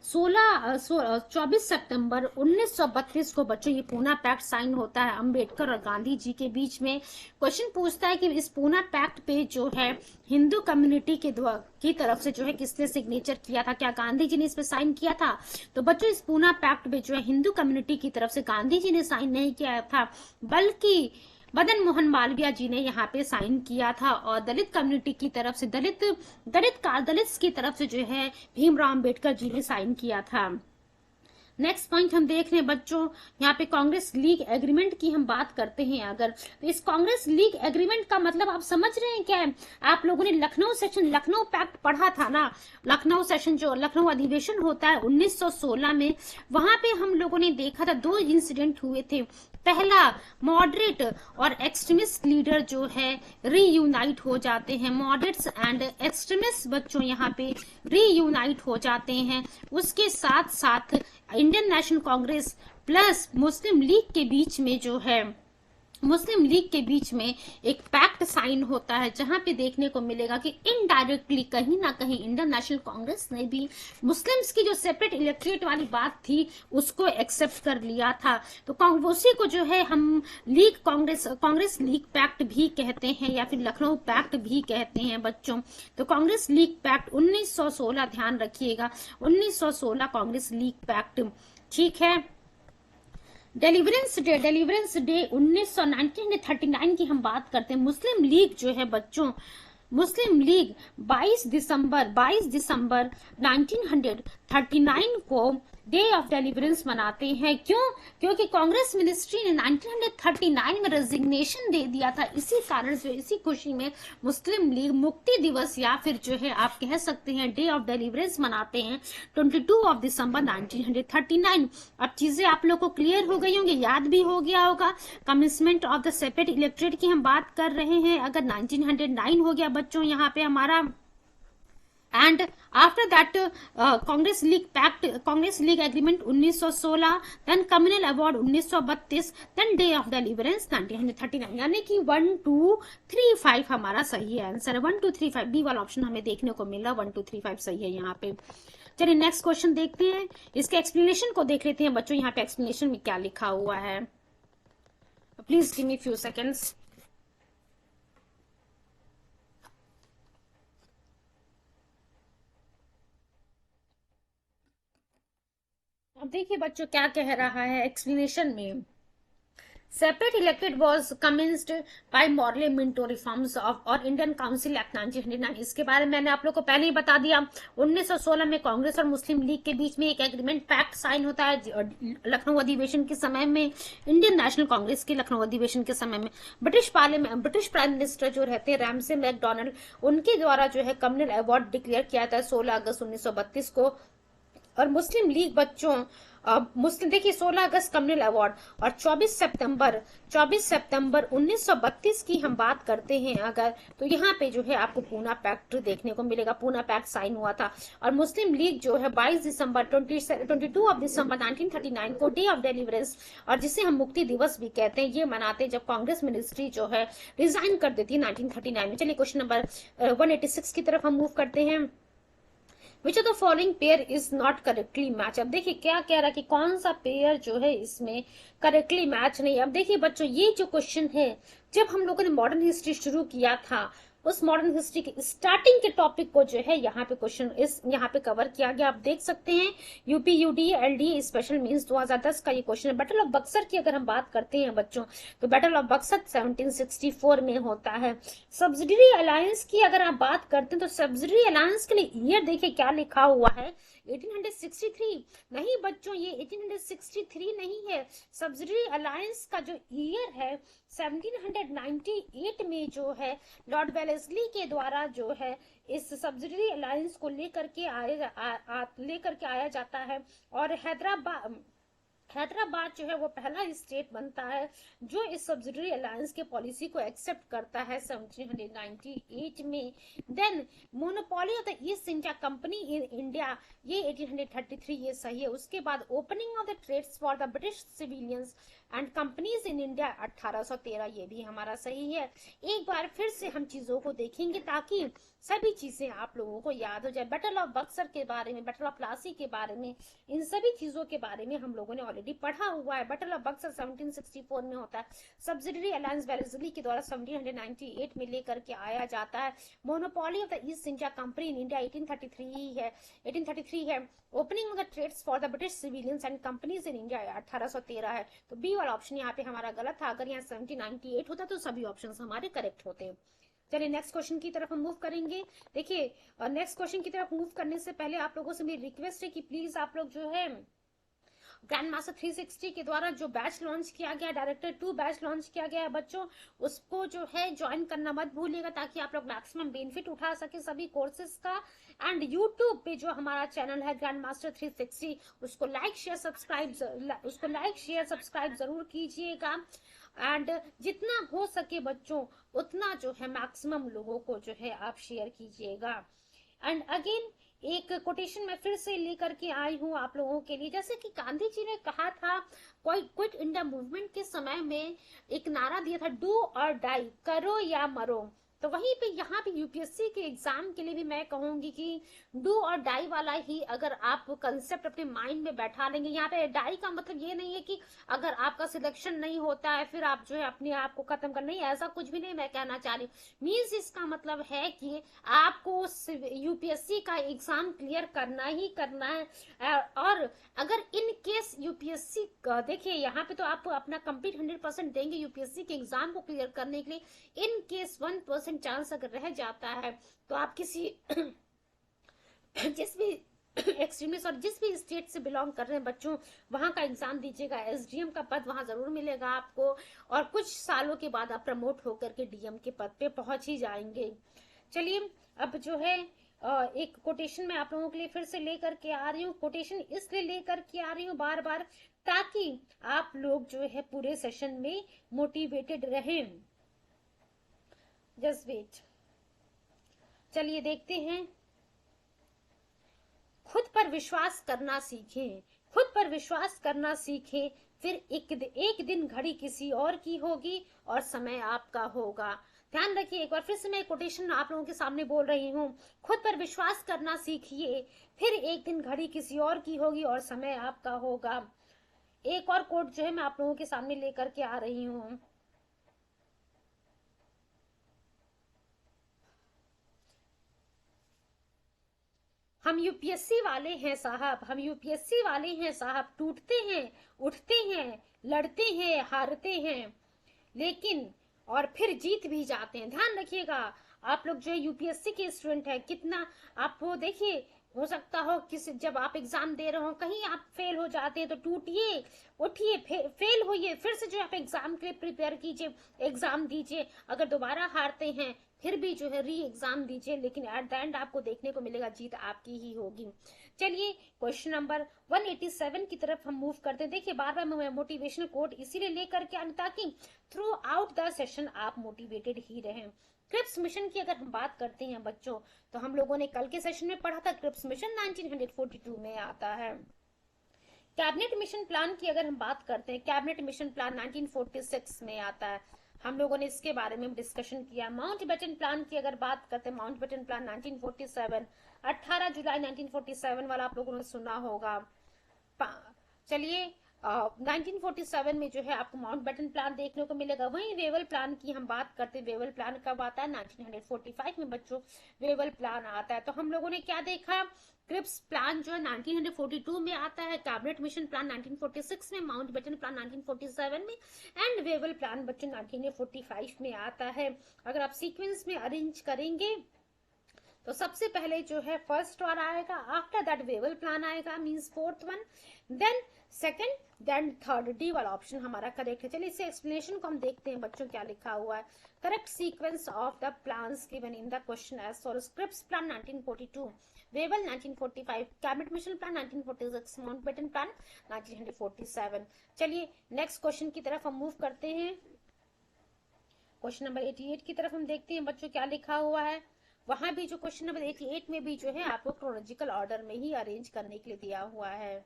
[SPEAKER 1] 24 सितंबर 1932 को बच्चों ये पूना पैक्ट साइन होता है अंबेडकर और गांधी जी के बीच में। क्वेश्चन पूछता है कि इस पूना पैक्ट पे जो है हिंदू कम्युनिटी की तरफ से जो है किसने सिग्नेचर किया था, क्या गांधी जी ने इस पे साइन किया था? तो बच्चों इस पूना पैक्ट पे जो है हिंदू कम्युनिटी की तरफ से गांधी जी ने साइन नहीं किया था, बल्कि मदन मोहन मालवीय जी ने यहाँ पे साइन किया था। और दलित कम्युनिटी की तरफ से दलित की तरफ से जो है भीमराव अंबेडकर जी ने साइन किया था। नेक्स्ट पॉइंट हम देख रहे हैं बच्चों, यहाँ पे कांग्रेस लीग एग्रीमेंट की हम बात करते हैं अगर, तो इस कांग्रेस लीग एग्रीमेंट का मतलब आप समझ रहे हैं क्या है? आप लोगों ने लखनऊ पैक्ट पढ़ा था ना, लखनऊ सेशन जो लखनऊ अधिवेशन होता है 1916 में, वहां पे हम लोगों ने देखा था 2 इंसिडेंट हुए थे। पहला, मॉडरेट और एक्सट्रीमिस्ट लीडर जो है रीयूनाइट हो जाते हैं, मॉडरेट्स एंड एक्सट्रीमिस्ट बच्चों यहाँ पे रीयूनाइट हो जाते हैं। उसके साथ साथ इंडियन नेशनल कांग्रेस प्लस मुस्लिम लीग के बीच में जो है मुस्लिम लीग के बीच में एक पैक्ट साइन होता है, जहां पे देखने को मिलेगा कि इनडायरेक्टली कहीं ना कहीं इंडियन नेशनल कांग्रेस ने भी मुस्लिम्स की जो सेपरेट इलेक्ट्रेट वाली बात थी उसको एक्सेप्ट कर लिया था। तो उसी को जो है हम कांग्रेस लीग पैक्ट भी कहते हैं या फिर लखनऊ पैक्ट भी कहते हैं बच्चों। तो कांग्रेस लीग पैक्ट 1916, ध्यान रखिएगा 1916 कांग्रेस लीग पैक्ट, ठीक है। डिलीवरेंस डे 1939 की हम बात करते हैं। मुस्लिम लीग जो है बच्चों, मुस्लिम लीग 22 दिसंबर 1939 को डे ऑफ डिलीवरेंस मनाते हैं। क्यों? क्योंकि कांग्रेस मिनिस्ट्री ने 1939 में रेजिग्नेशन दे दिया था। इसी कारण से, इसी खुशी में मुस्लिम लीग मुक्ति दिवस या फिर जो है आप कह सकते हैं डे ऑफ डिलीवरेंस मनाते हैं 22 ऑफ दिसंबर 1939। अब चीजें आप लोग को क्लियर हो गई होंगी, याद भी हो गया होगा। Commitment of the separate electorate की हम बात कर रहे हैं, अगर 1909 हो गया बच्चों यहाँ पे हमारा, and after that Congress league agreement 1916, then communal award 1932, then day of deliverance 1939, यानी कि 1 2 3 5 हमारा सही है आंसर है। 1 2 3 5 बी वाला ऑप्शन हमें देखने को मिल रहा, 1 2 3 5 सही है यहाँ पे। चलिए नेक्स्ट क्वेश्चन देखते हैं, इसके एक्सप्लेनेशन को देख लेते हैं बच्चों। यहाँ पे एक्सप्लेनेशन में क्या लिखा हुआ है, please give me few seconds. अब देखिए बच्चों क्या कह रहा है एक्सप्लेनेशन में। Separate electorate was commenced by Morley Minto reforms of और इंडियन काउंसिल एक्ट 1909। इसके बारे में मैंने आप लोग को पहले ही बता दिया। 1916 में कांग्रेस और मुस्लिम लीग के बीच में एक एग्रीमेंट पैक्ट साइन होता है लखनऊ अधिवेशन के समय में, इंडियन नेशनल कांग्रेस के लखनऊ अधिवेशन के समय में। ब्रिटिश प्राइम मिनिस्टर जो रहते हैं रैमसे मैकडोनाल्ड, उनके द्वारा जो है कम्युनल अवार्ड डिक्लेयर किया था 16 अगस्त 1932 को। और मुस्लिम लीग बच्चों मुस्लिम देखिए 16 अगस्त कम्युनल अवार्ड और 24 सितंबर 1932 की हम बात करते हैं अगर, तो यहाँ पे जो है आपको पूना पैक्ट देखने को मिलेगा, पूना पैक्ट साइन हुआ था। और मुस्लिम लीग जो है 22 दिसंबर 22 ऑफ दिसंबर 1939 को डे ऑफ डिलीवरेंस, और जिसे हम मुक्ति दिवस भी कहते हैं, ये मनाते हैं जब कांग्रेस मिनिस्ट्री जो है रिजाइन कर देती है 1939 में। चलिए क्वेश्चन नंबर 186 की तरफ हम मूव करते हैं। Which of the following pair is not correctly match? अब देखिए क्या कह रहा है कि कौन सा पेयर जो है इसमें करेक्टली मैच नहीं। अब देखिए बच्चों ये जो क्वेश्चन है, जब हम लोगों ने मॉडर्न हिस्ट्री शुरू किया था उस मॉडर्न हिस्ट्री के स्टार्टिंग के टॉपिक को जो है यहाँ पे क्वेश्चन यहाँ पे कवर किया गया। आप देख सकते हैं UP UD LD special means 2010 का ये क्वेश्चन है। बैटल ऑफ बक्सर की अगर हम बात करते हैं बच्चों, तो बैटल ऑफ बक्सर 1764 में होता है। सब्सिडरी अलायंस की अगर आप बात करते हैं तो सब्सिडरी अलायंस के लिए ईयर देखिए क्या लिखा हुआ है, 1863। नहीं बच्चों ये 1863 नहीं है, सब्सिडरी अलायंस का जो ईयर है 1798 में जो है लॉर्ड वेलेस्ली के द्वारा जो है इस सब्सिडरी अलायंस को लेकर के आया जाता है। और हैदराबाद जो है वो पहला स्टेट बनता है जो इस सब्सिडरी अलायंस के पॉलिसी को एक्सेप्ट करता है 1798 में। Then monopoly of the East India company in India, ये 1833, ये सही है। उसके बाद opening of the trades for the British civilians and companies in India 1813, ये भी हमारा सही है। एक बार फिर से हम चीजों को देखेंगे ताकि सभी चीजें आप लोगों को याद हो जाए। बैटल ऑफ बक्सर के बारे में, बैटल ऑफ प्लासी के बारे में, इन सभी चीजों के बारे में हम लोगों ने ऑलरेडी पढ़ा हुआ है। बैटल ऑफ बक्सर 1764 में होता है। सब्सिडरी अलायंस वेलेस्ली के द्वारा 1798 में लेकर के आया जाता है। Monopoly of the East India company in India 1833 है। Opening of the trades for the British civilians and companies in India 1813 है। तो बी वाला ऑप्शन यहाँ पे हमारा गलत था। अगर यहाँ 1798 होता तो सभी ऑप्शन हमारे करेक्ट होते। चलिए नेक्स्ट क्वेश्चन की तरफ हम मूव करेंगे। देखिए नेक्स्ट क्वेश्चन की तरफ मूव करने से पहले आप लोगों से मेरी रिक्वेस्ट है कि प्लीज आप लोग जो है ग्रैंड मास्टर 360 के द्वारा जो बैच लॉन्च किया गया, डायरेक्टर 2 बैच लॉन्च किया गया है बच्चों, उसको जो है ज्वाइन करना मत भूलिएगा, ताकि आप लोग मैक्सिमम बेनिफिट उठा सके सभी कोर्सेज का। एंड यूट्यूब पे जो हमारा चैनल है ग्रैंड मास्टर 360, उसको लाइक शेयर सब्सक्राइब जरूर कीजिएगा। एंड जितना हो सके बच्चों उतना जो है मैक्सिमम लोगों को जो है आप शेयर कीजिएगा। एंड अगेन एक कोटेशन मैं फिर से लेकर के आई हूँ आप लोगों के लिए। जैसे कि गांधी जी ने कहा था कोई क्विट इंडिया मूवमेंट के समय में, एक नारा दिया था, डू और डाई, करो या मरो। तो वहीं पे यहाँ पे यूपीएससी के एग्जाम के लिए भी मैं कहूंगी कि डू और डाई वाला ही अगर आप कंसेप्ट अपने माइंड में बैठा लेंगे। यहाँ पे डाई का मतलब ये नहीं है कि अगर आपका सिलेक्शन नहीं होता है फिर आप जो है अपने आप को खत्म कर, नहीं, ऐसा कुछ भी नहीं मैं कहना चाह रही। मीन्स इसका मतलब है कि आपको यूपीएससी का एग्जाम क्लियर करना ही करना है। और अगर इन केस यूपीएससी देखिए यहाँ पे तो आप अपना कंप्लीट 100% देंगे यूपीएससी के एग्जाम को क्लियर करने के लिए। इन केस 1% चांस अगर रह जाता है तो आप किसी जिस भी एक्सट्रीमिस्ट और जिस भी स्टेट से बिलोंग कर रहे हैं बच्चों, वहां का एग्जाम दीजिएगा। एसडीएम का पद वहां जरूर मिलेगा आपको, और कुछ सालों के बाद आप प्रमोट होकर के डीएम के पद पे पहुंच ही जाएंगे। चलिए अब जो है एक कोटेशन मैं आप लोगों के लिए फिर से लेकर के आ रही हूँ। कोटेशन इसलिए लेकर के आ रही हूँ बार बार ताकि आप लोग जो है पूरे सेशन में मोटिवेटेड रहें। Just wait. चलिए देखते हैं। खुद पर विश्वास करना सीखें, खुद पर विश्वास करना सीखें, फिर एक दिन घड़ी किसी और की होगी और समय आपका होगा। ध्यान रखिए, एक बार फिर से मैं कोटेशन आप लोगों के सामने बोल रही हूँ। खुद पर विश्वास करना सीखिए, फिर एक दिन घड़ी किसी और की होगी और समय आपका होगा। एक और कोट जो है मैं आप लोगों के सामने लेकर के आ रही हूँ। हम यूपीएससी वाले हैं साहब, हम यूपीएससी वाले हैं साहब। टूटते हैं, उठते हैं, लड़ते हैं, हारते हैं, लेकिन और फिर जीत भी जाते हैं। ध्यान रखिएगा, आप लोग जो यूपीएससी के स्टूडेंट है, कितना आपको देखिए, हो सकता हो किसी जब आप एग्जाम दे रहे हो कहीं आप फेल हो जाते हैं तो टूटिए, उठिए, फेल होइए, फिर से जो आप एग्जाम के लिए प्रिपेयर कीजिए, एग्जाम दीजिए। अगर दोबारा हारते हैं फिर भी जो है री एग्जाम दीजिए, लेकिन एट द एंड आपको देखने को मिलेगा जीत आपकी ही होगी। चलिए क्वेश्चन नंबर 187 की तरफ हम मूव करते हैं। देखिए बार बार मैं मोटिवेशनल कोट इसीलिए लेकर के आऊं ताकि थ्रू आउट द सेशन आप मोटिवेटेड ही रहें। क्रिप्स मिशन की अगर हम बात करते हैं बच्चों, तो हम लोगों ने कल के सेशन में पढ़ा था क्रिप्स मिशन 1942 में आता है। कैबिनेट मिशन प्लान की अगर हम बात करते हैं, कैबिनेट मिशन प्लान 1946 में आता है। हम लोगों ने इसके बारे में डिस्कशन किया। माउंट बेटन प्लान की अगर बात करते हैं, माउंट बेटन प्लान 1947, 18 जुलाई 1947 वाला आप लोगों ने सुना होगा। चलिए 1947 में जो है आपको माउंट बेटन प्लान देखने को मिलेगा। वहीं वेवल प्लान की हम बात करते हैं, वेवल प्लान कब आता है? 1945 में बच्चों वेवल प्लान आता है। तो हम लोगों ने क्या देखा? क्रिप्स प्लान जो है 1942 में आता है, कैबिनेट मिशन प्लान 1946 में, माउंट बेटन प्लान 1947 में, एंड वेवल प्लान बच्चों 1945 में आता है। अगर आप सीक्वेंस में अरेंज करेंगे तो सबसे पहले जो है फर्स्ट वाला आएगा, आफ्टर दैट वेवल प्लान आएगा, means fourth one, then second, then third. D वाला ऑप्शन हमारा करेक्ट है। चलिए इसे एक्सप्लेनेशन को हम देखते हैं बच्चों क्या लिखा हुआ है। Correct sequence of the plans given in the question as follows: Cripps plan 1942, Wavell 1945, cabinet mission plan 1946, Mountbatten plan 1947। चलिए नेक्स्ट क्वेश्चन की तरफ हम मूव करते हैं। क्वेश्चन नंबर 88 की तरफ हम देखते हैं बच्चों क्या लिखा हुआ है। वहां भी जो क्वेश्चन नंबर 88 में भी जो है आपको क्रोनोलॉजिकल ऑर्डर में ही अरेंज करने के लिए दिया हुआ है।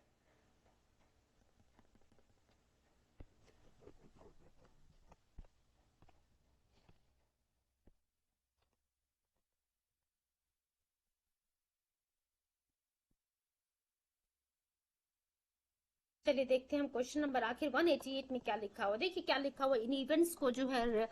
[SPEAKER 1] चलिए देखते हैं हम क्वेश्चन नंबर आखिर 188 में क्या लिखा हुआ। देखिए क्या लिखा हुआ, इन इवेंट्स को जो है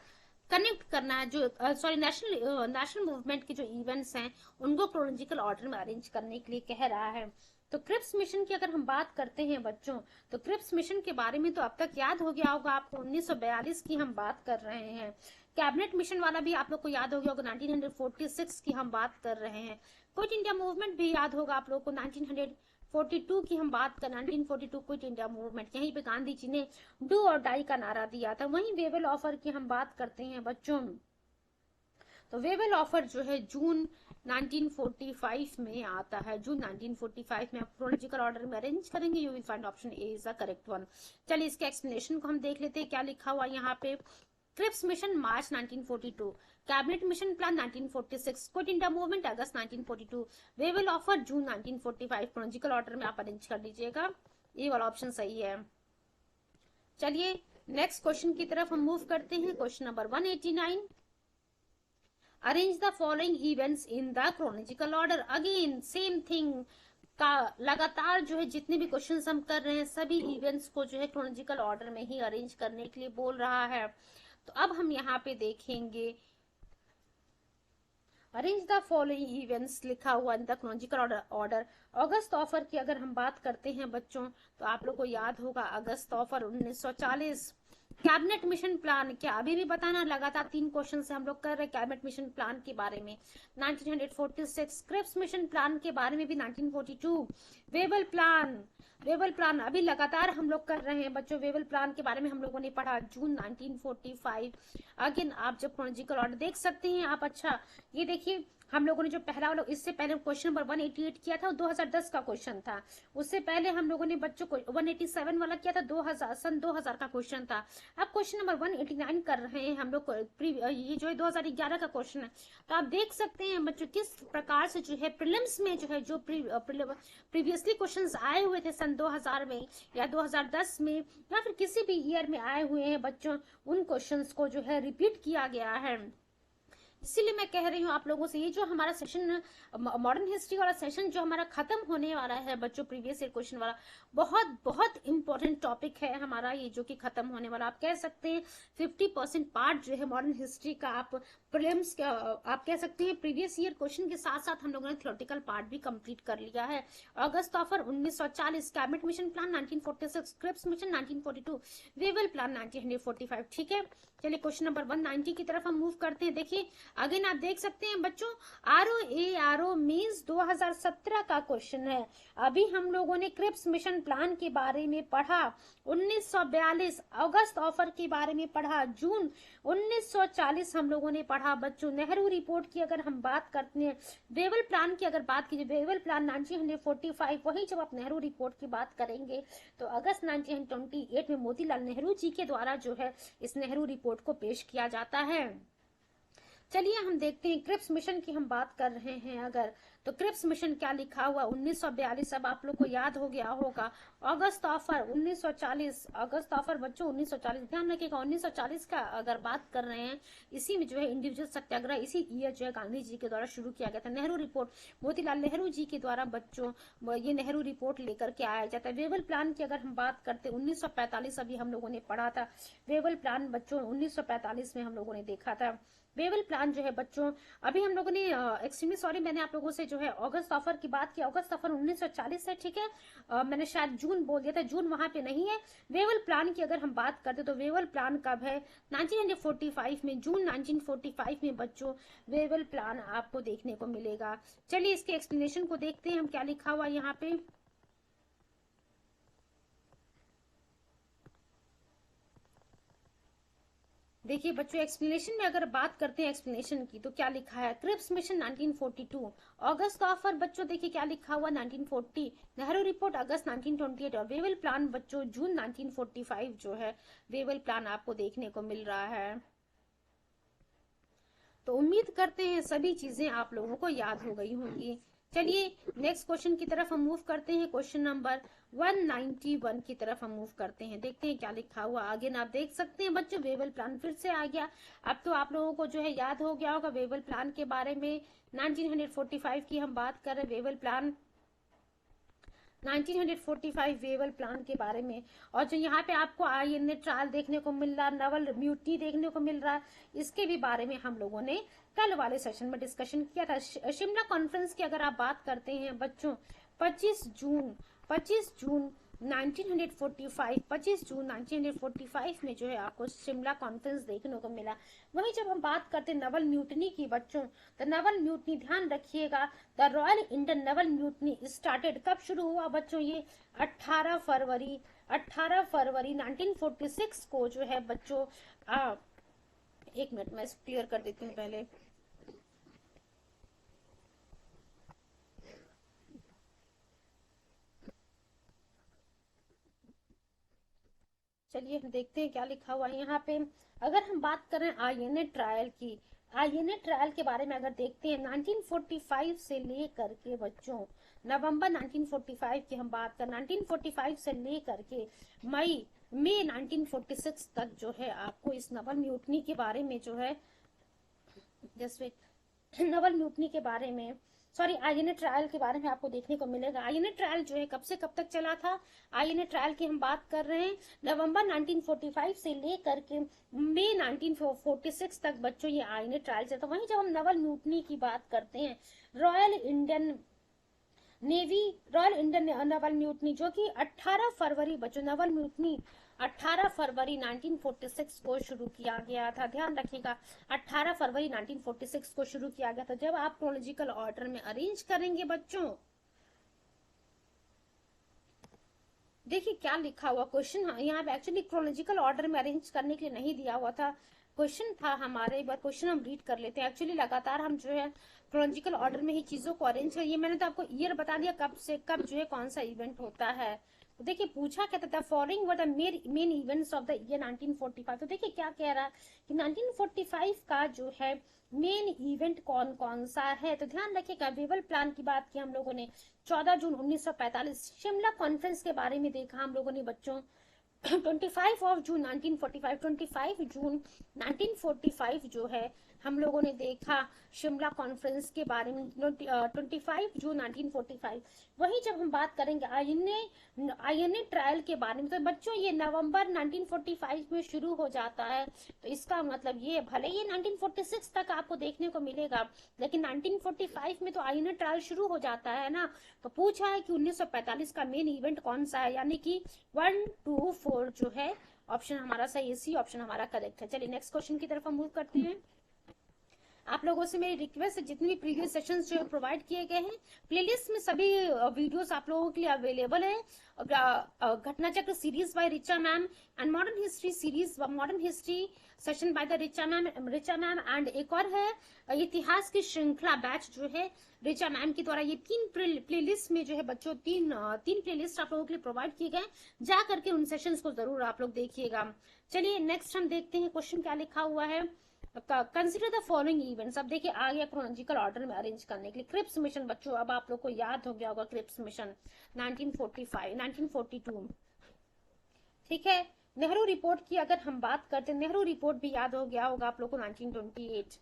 [SPEAKER 1] कनेक्ट करना है, जो सॉरी नेशनल मूवमेंट के जो इवेंट्स हैं उनको क्रोनोलॉजिकल ऑर्डर में अरेंज करने के लिए कह रहा है। तो क्रिप्स मिशन की अगर हम बात करते हैं बच्चों, तो क्रिप्स मिशन के बारे में तो अब तक याद हो गया होगा आपको, 1942 की हम बात कर रहे हैं। कैबिनेट मिशन वाला भी आप लोग को याद हो गया होगा, 1946 की हम बात कर रहे हैं। क्विट इंडिया मूवमेंट भी याद होगा आप लोग को, 1942 की हम बात कर, 1942 क्विट इंडिया मूवमेंट, यहीं पे गांधी जी ने डू और डाई का नारा दिया था। वहीं वेवल ऑफर की हम बात करते हैं बच्चों, तो वेवल ऑफर जो है जून 1945 में आता है। जून 1945 में आप क्रोनोलॉजिकल ऑर्डर में अरेंज करेंगे, you will find option A is the correct one. चलिए इसके एक्सप्लेनेशन को हम देख लेते हैं क्या लिखा हुआ यहाँ पे। Cripps mission March 1942, cabinet mission plan 1946, quit India movement August 1942, Wavell offer June 1945। Chronological order में आप अरेंज कर लीजिएगा, ये वाला ऑप्शन सही है। चलिए नेक्स्ट क्वेश्चन की तरफ हम मूव करते हैं। Question number 189, arrange the following events in the chronological order. Again same thing का लगातार जो है जितने भी क्वेश्चंस हम कर रहे हैं सभी इवेंट्स को जो है क्रोनोलॉजिकल ऑर्डर में ही अरेंज करने के लिए बोल रहा है। तो अब हम यहाँ पे देखेंगे अरेंज द फॉलोइंग इवेंट्स लिखा हुआ in the chronological order. August offer की अगर हम बात करते हैं बच्चों, तो आप लोग को याद होगा अगस्त ऑफर 1940। कैबिनेट मिशन प्लान, क्या अभी भी बताना, लगातार 3 क्वेश्चन से हम लोग कर रहे हैं कैबिनेट मिशन प्लान के बारे में, 1946। क्रिप्स मिशन प्लान के बारे में भी 1942। वेवल प्लान अभी लगातार हम लोग कर रहे हैं बच्चों, वेवल प्लान के बारे में हम लोगों ने पढ़ा जून 1945। अगेन आप जब क्रोनोलॉजिकल ऑर्डर देख सकते हैं आप, अच्छा ये देखिए हम लोगों ने जो पहला वाला, इससे पहले क्वेश्चन नंबर 188 किया था, 2010 का क्वेश्चन था। उससे पहले हम लोगों ने बच्चों को 187 वाला किया था, 2000 का क्वेश्चन था। अब क्वेश्चन नंबर 189 कर रहे हैं हम लोग, ये जो है 2011 का क्वेश्चन है। तो आप देख सकते हैं बच्चों किस प्रकार से जो है प्रीलिम्स में जो है जो प्रीवियसली क्वेश्चंस आए हुए थे सन 2000 में या 2010 में या फिर किसी भी ईयर में आए हुए हैं बच्चों, उन क्वेश्चंस को जो है रिपीट किया गया है। इसीलिए मैं कह रही हूँ आप लोगों से, ये जो हमारा सेशन मॉडर्न हिस्ट्री वाला सेशन जो हमारा खत्म होने वाला है बच्चों, प्रीवियस ईयर क्वेश्चन वाला बहुत बहुत इंपॉर्टेंट टॉपिक है हमारा ये, जो कि खत्म होने वाला। आप कह सकते हैं 50% पार्ट जो है मॉडर्न हिस्ट्री का आप प्रीलिम्स का, आप कह सकते हैं प्रीवियस ईयर क्वेश्चन के साथ साथ हम लोगों ने थ्योरेटिकल पार्ट भी कंप्लीट कर लिया है। August offer 1940, cabinet mission plan 1946, Cripps mission 1942, Wavell plan 1945। ठीक है, चलिए क्वेश्चन नंबर 190 की तरफ हम मूव करते हैं। देखिए अगेन आप देख सकते हैं बच्चों, आरओ मींस 2017 का क्वेश्चन है। अभी हम लोगों ने क्रिप्स मिशन प्लान के बारे में पढ़ा 1942, अगस्त ऑफर के बारे में पढ़ा जून 1940 हम लोगों ने पढ़ा बच्चों। नेहरू रिपोर्ट की अगर हम बात करते हैं, वेवल प्लान की अगर बात कीजिए, वेवल प्लान 1945, वही जब आप नेहरू रिपोर्ट की बात करेंगे तो अगस्त 1928 में मोतीलाल नेहरू जी के द्वारा जो है इस नेहरू रिपोर्ट को पेश किया जाता है। चलिए हम देखते हैं क्रिप्स मिशन की हम बात कर रहे हैं अगर, तो क्रिप्स मिशन क्या लिखा हुआ 1942, अब आप लोग को याद हो गया होगा। अगस्त ऑफर 1940, अगस्त ऑफर बच्चों 1940, ध्यान रखिएगा 1940 का अगर बात कर रहे हैं, इसी में जो है इंडिविजुअल सत्याग्रह इसी ईयर जो है गांधी जी के द्वारा शुरू किया गया था। नेहरू रिपोर्ट मोतीलाल नेहरू जी के द्वारा बच्चों ये नेहरू रिपोर्ट लेकर के आया जाता है। वेवल प्लान की अगर हम बात करते 1945, अभी हम लोगों ने पढ़ा था वेवल प्लान बच्चों 1945 में हम लोगों ने देखा था। वेवल प्लान जो है बच्चों, अभी हम लोगों ने एक्सट्रीमली सॉरी मैंने आप लोगों से जो है अगस्त ऑफर की बात की, अगस्त ऑफर 1940 है। ठीक है, मैंने शायद जून बोल दिया था, जून वहां पे नहीं है। वेवल प्लान की अगर हम बात करते तो वेवल प्लान कब है 1945 में, जून 1945 में बच्चों वेवल प्लान आपको देखने को मिलेगा। चलिए इसके एक्सप्लेनेशन को देखते हैं हम क्या लिखा हुआ यहाँ पे। देखिए बच्चों एक्सप्लेनेशन में अगर बात करते हैं एक्सप्लेनेशन की, तो क्या लिखा है, क्रिप्स मिशन 1942, अगस्त ऑफर बच्चों देखिए क्या लिखा हुआ 1940, नेहरू रिपोर्ट अगस्त 1928 और वेवल प्लान बच्चों जून 1945 जो है वेवल प्लान आपको देखने को मिल रहा है। तो उम्मीद करते हैं सभी चीजें आप लोगों को याद हो गई होंगी। चलिए नेक्स्ट क्वेश्चन की तरफ हम मूव करते हैं, क्वेश्चन नंबर 191 की तरफ हम मूव करते हैं, देखते हैं क्या लिखा हुआ आगे। ना आप देख सकते हैं बच्चों वेवल प्लान फिर से आ गया। अब तो आप लोगों को जो है याद हो गया होगा वेवल प्लान के बारे में, 1945 की हम बात कर रहे हैं। वेवल प्लान 1945 वेवल प्लान के बारे में। और जो यहाँ पे आपको आईएनए ट्रायल देखने को मिल रहा, नवल म्यूटनी देखने को मिल रहा, इसके भी बारे में हम लोगों ने कल वाले सेशन में डिस्कशन किया था। शिमला कॉन्फ्रेंस की अगर आप बात करते हैं बच्चों, 25 जून 1945 में जो है आपको शिमला कॉन्फ्रेंस देखने को मिला। वहीं जब हम बात करते हैं नवल म्यूटनी की बच्चों, तो नवल म्यूटनी ध्यान रखिएगा, the royal Indian Naval mutiny started, कब शुरू हुआ बच्चों, ये 18 फरवरी 1946 को जो है बच्चों। एक मिनट मैं क्लियर कर देती हूँ पहले। चलिए देखते हैं क्या लिखा हुआ है यहाँ पे। अगर हम बात करें आईएनए ट्रायल की, आईएनए ट्रायल के बारे में अगर देखते हैं 1945 से लेकर के बच्चों, नवंबर 1945 की हम बात करें, 1945 से लेकर के मई 1946 तक जो है आपको इस नवल म्यूटनी के बारे में जो है, जैसे नवल म्यूटनी के बारे में, सॉरी आईएनए ट्रायल के बारे में आपको देखने को मिलेगा। आईएनए ट्रायल जो है कब से कब तक चला था, आईएनए ट्रायल की हम बात कर रहे हैं नवंबर 1945 से लेकर के मई 1946 तक बच्चों ये आईएनए ट्रायल चलता। वहीं जब हम नवल म्यूटनी की बात करते हैं, रॉयल इंडियन नवल म्यूटनी जो कि 18 फरवरी बच्चों, नवल म्यूटनी 18 फरवरी 1946 को शुरू किया गया था। ध्यान रखिएगा 18 फरवरी 1946 को शुरू किया गया था। जब आप क्रोनोलॉजिकल ऑर्डर में अरेंज करेंगे बच्चों, देखिए क्या लिखा हुआ क्वेश्चन, यहाँ पे एक्चुअली क्रोनोलॉजिकल ऑर्डर में अरेंज करने के लिए नहीं दिया हुआ था, क्वेश्चन था हमारे, एक बार क्वेश्चन हम रीड कर लेते हैं। एक्चुअली लगातार हम जो है क्रोनोलॉजिकल ऑर्डर में ही चीजों को अरेंज करिए। मैंने तो आपको ईयर बता दिया कब से कब जो है कौन सा इवेंट होता है। तो देखिए पूछा क्या था, following were the main events of the year 1945। तो देखिए क्या कह रहा है कि 1945 का जो है मेन इवेंट कौन कौन सा है। तो ध्यान रखिएगा वेवल प्लान की बात की हम लोगों ने, 14 जून 1945 शिमला कॉन्फ्रेंस के बारे में देखा हम लोगों ने बच्चों, 25 जून 1945 जो है हम लोगों ने देखा शिमला कॉन्फ्रेंस के बारे में, 25 जून 1945। वहीं जब हम बात करेंगे आईएनए ट्रायल के बारे में, तो बच्चों ये नवंबर 1945 में शुरू हो जाता है। तो इसका मतलब ये भले ये 1946 तक आपको देखने को मिलेगा, लेकिन 1945 में तो आईएनए ट्रायल शुरू हो जाता है ना। तो पूछा है कि 1945 का मेन इवेंट कौन सा है, यानी कि 1, 2, 4 जो है ऑप्शन हमारा सही, सी ऑप्शन हमारा करेक्ट है। चलिए नेक्स्ट क्वेश्चन की तरफ हम मूव करते हैं। आप लोगों से मेरी रिक्वेस्ट है, जितने भी प्रीवियस सेशंस जो प्रोवाइड किए गए हैं प्लेलिस्ट में सभी वीडियोस आप लोगों के लिए अवेलेबल है। घटना चक्र series by Richa ma'am and modern history series, modern history session by the Richa ma'am and एक और है इतिहास की श्रृंखला बैच जो है रिचा मैम के द्वारा। ये 3 प्लेलिस्ट में जो है बच्चों तीन प्लेलिस्ट आप लोगों के लिए प्रोवाइड किए गए, जा करके उन सेशंस को जरूर आप लोग देखिएगा। चलिए नेक्स्ट हम देखते हैं क्वेश्चन क्या लिखा हुआ है। Consider the following events. अब देखिए आ गया क्रोनोलॉजिकल ऑर्डर में अरेंज करने के लिए। क्रिप्स मिशन बच्चों, अब आप लोग को याद हो गया होगा क्रिप्स मिशन 1942, ठीक है। नेहरू रिपोर्ट की अगर हम बात करते हैं, नेहरू रिपोर्ट भी याद हो गया होगा आप लोग को 1928।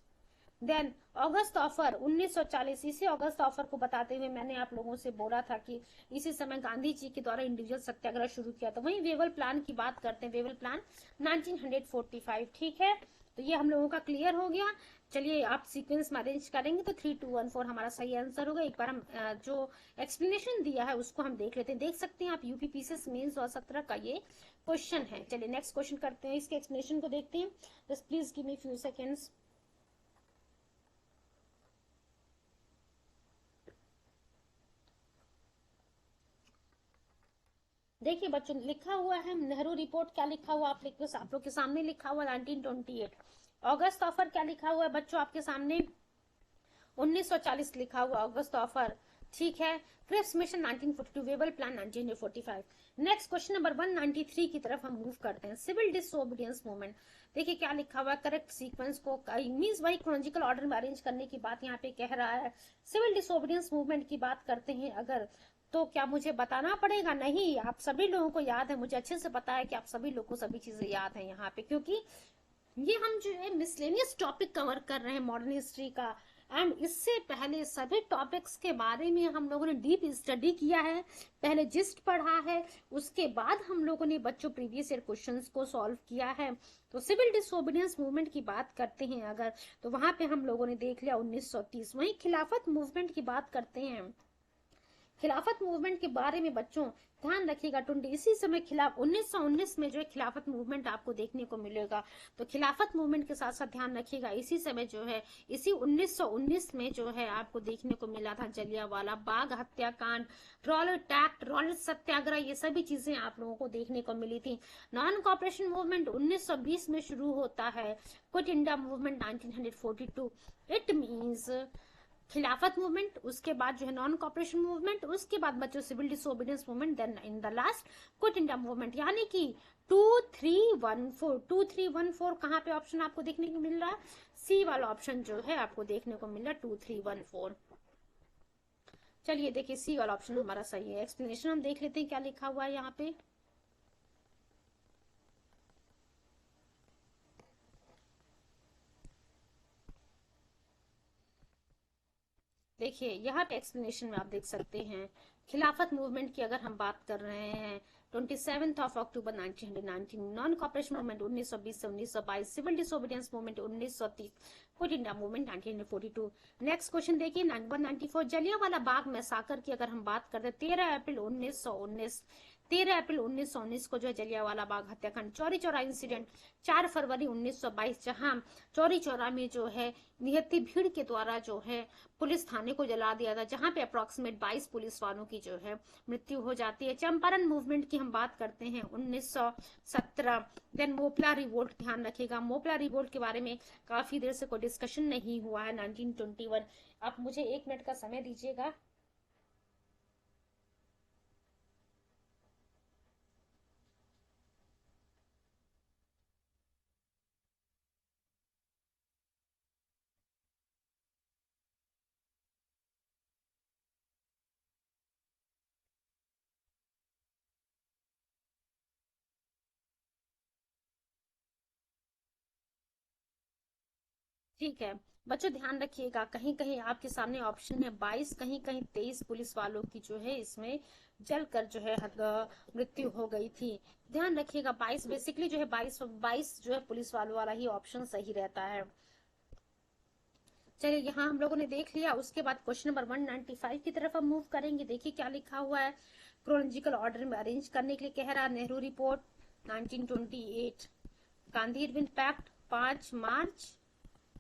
[SPEAKER 1] देन अगस्त ऑफर 1940, इसी अगस्त ऑफर को बताते हुए मैंने आप लोगों से बोला था कि इसी समय गांधी जी के द्वारा इंडिविजुअल सत्याग्रह शुरू किया था। वहीं वेवल प्लान की बात करते हैं, वेवल प्लान 1945, ठीक है। तो ये हम लोगों का क्लियर हो गया। चलिए आप सीक्वेंस में अरेंज करेंगे तो 3, 2, 1, 4 हमारा सही आंसर होगा। एक बार हम जो एक्सप्लेनेशन दिया है उसको हम देख लेते हैं। देख सकते हैं आप यूपीपीसीएस मेंस 2017 का ये क्वेश्चन है। चलिए नेक्स्ट क्वेश्चन करते हैं, इसके एक्सप्लेनेशन को देखते हैं। Just please give me few seconds. देखिए बच्चों लिखा हुआ है नेहरू रिपोर्ट, क्या लिखा हुआ आप लोग के सामने लिखा हुआ 1928। अगस्त ऑफर क्या लिखा हुआ है बच्चों आपके सामने 1940 लिखा हुआ अगस्त ऑफर, ठीक है। Cripps mission 1942, Wavell plan 1945। Next question number 193 की तरफ हम मूव करते हैं। सिविल डिसोबीडियंस मूवमेंट, देखिए क्या लिखा हुआ है, करेक्ट सीक्वेंस को मींस वही क्रोनोलॉजिकल ऑर्डर में अरेंज करने की बात यहाँ पे कह रहा है। सिविल डिसोबीडियंस मूवमेंट की बात करते हैं अगर, तो क्या मुझे बताना पड़ेगा? नहीं, आप सभी लोगों को याद है, मुझे अच्छे से पता है कि आप सभी लोगों को सभी चीजें याद है यहाँ पे, क्योंकि ये हम जो है मिसलेनियस टॉपिक कवर कर रहे हैं मॉडर्न हिस्ट्री का। एंड इससे पहले सभी टॉपिक्स के बारे में हम लोगों ने डीप स्टडी किया है, पहले जिस्ट पढ़ा है, उसके बाद हम लोगों ने बच्चों प्रीवियस ईयर क्वेश्चंस को सॉल्व किया है। तो सिविल डिसोबीडियंस मूवमेंट की बात करते हैं अगर, तो वहां पे हम लोगों ने देख लिया 1930। वहीं खिलाफत मूवमेंट की बात करते हैं, खिलाफत मूवमेंट के बारे में बच्चों ध्यान रखिएगा, इसी समय खिलाफ 1919 में जो है खिलाफत मूवमेंट आपको देखने को मिलेगा। तो खिलाफत मूवमेंट के साथ साथ ध्यान रखिएगा, इसी समय जो है इसी 1919 में जो है आपको देखने को मिला था जलियांवाला बाग हत्याकांड, रॉलेट एक्ट, रॉलेट सत्याग्रह, ये सभी चीजें आप लोगों को देखने को मिली थी। नॉन कॉपरेशन मूवमेंट 1920 में शुरू होता है, quit India movement 1942। It means खिलाफत मूवमेंट, उसके बाद जो है नॉन कॉपरेशन मूवमेंट, उसके बाद बच्चों civil disobedience movement, then in the last quit India movement. यानी कि 2314 कहाँ पे ऑप्शन आपको देखने को मिल रहा है, सी वाला ऑप्शन जो है आपको देखने को मिल रहा है 2314। चलिए देखिए सी वाला ऑप्शन हमारा सही है। एक्सप्लेनेशन हम देख लेते हैं क्या लिखा हुआ है यहाँ पे। देखिए यहाँ पे एक्सप्लेनेशन में आप देख सकते हैं, खिलाफत मूवमेंट की अगर हम बात कर रहे हैं 27 अक्टूबर 1919, नॉन कॉपरेशन मूवमेंट 1920 से 1922, civil disobedience movement 1930, quit India movement 1942। Next question देखिए नंबर 94, जलियांवाला बाग मैसाकर की अगर हम बात करते हैं 13 अप्रैल 1919, 13 अप्रैल 1919 को जो है जलियांवाला बाग हत्याकांड। चौरी चौरा इंसिडेंट 4 फरवरी 1922, जहां चौरी चौरा में जो है निहत्थी भीड़ के द्वारा जो है पुलिस थाने को जला दिया था, जहां पे अप्रोक्सीमेट 22 पुलिस वालों की जो है मृत्यु हो जाती है। चंपारण मूवमेंट की हम बात करते हैं 1917। देन मोपला रिवोल्ट, ध्यान रखिएगा मोपला रिवोल्ट के बारे में काफी देर से कोई डिस्कशन नहीं हुआ है, 1921। आप मुझे 1 मिनट का समय दीजिएगा। ठीक है बच्चों ध्यान रखिएगा, कहीं कहीं आपके सामने ऑप्शन है 22, कहीं कहीं 23 पुलिस वालों की जो है इसमें जलकर जो है मृत्यु हो गई थी। ध्यान रखिएगा 22 बेसिकली जो है 22 जो है पुलिस वालों वाला ही ऑप्शन सही रहता है। चलिए यहाँ हम लोगों ने देख लिया, उसके बाद क्वेश्चन नंबर 195 की तरफ हम मूव करेंगे। देखिए क्या लिखा हुआ है, क्रोनोलॉजिकल ऑर्डर में अरेंज करने के लिए कह रहा है। Nehru report 1928, Gandhi Irwin pact 5 मार्च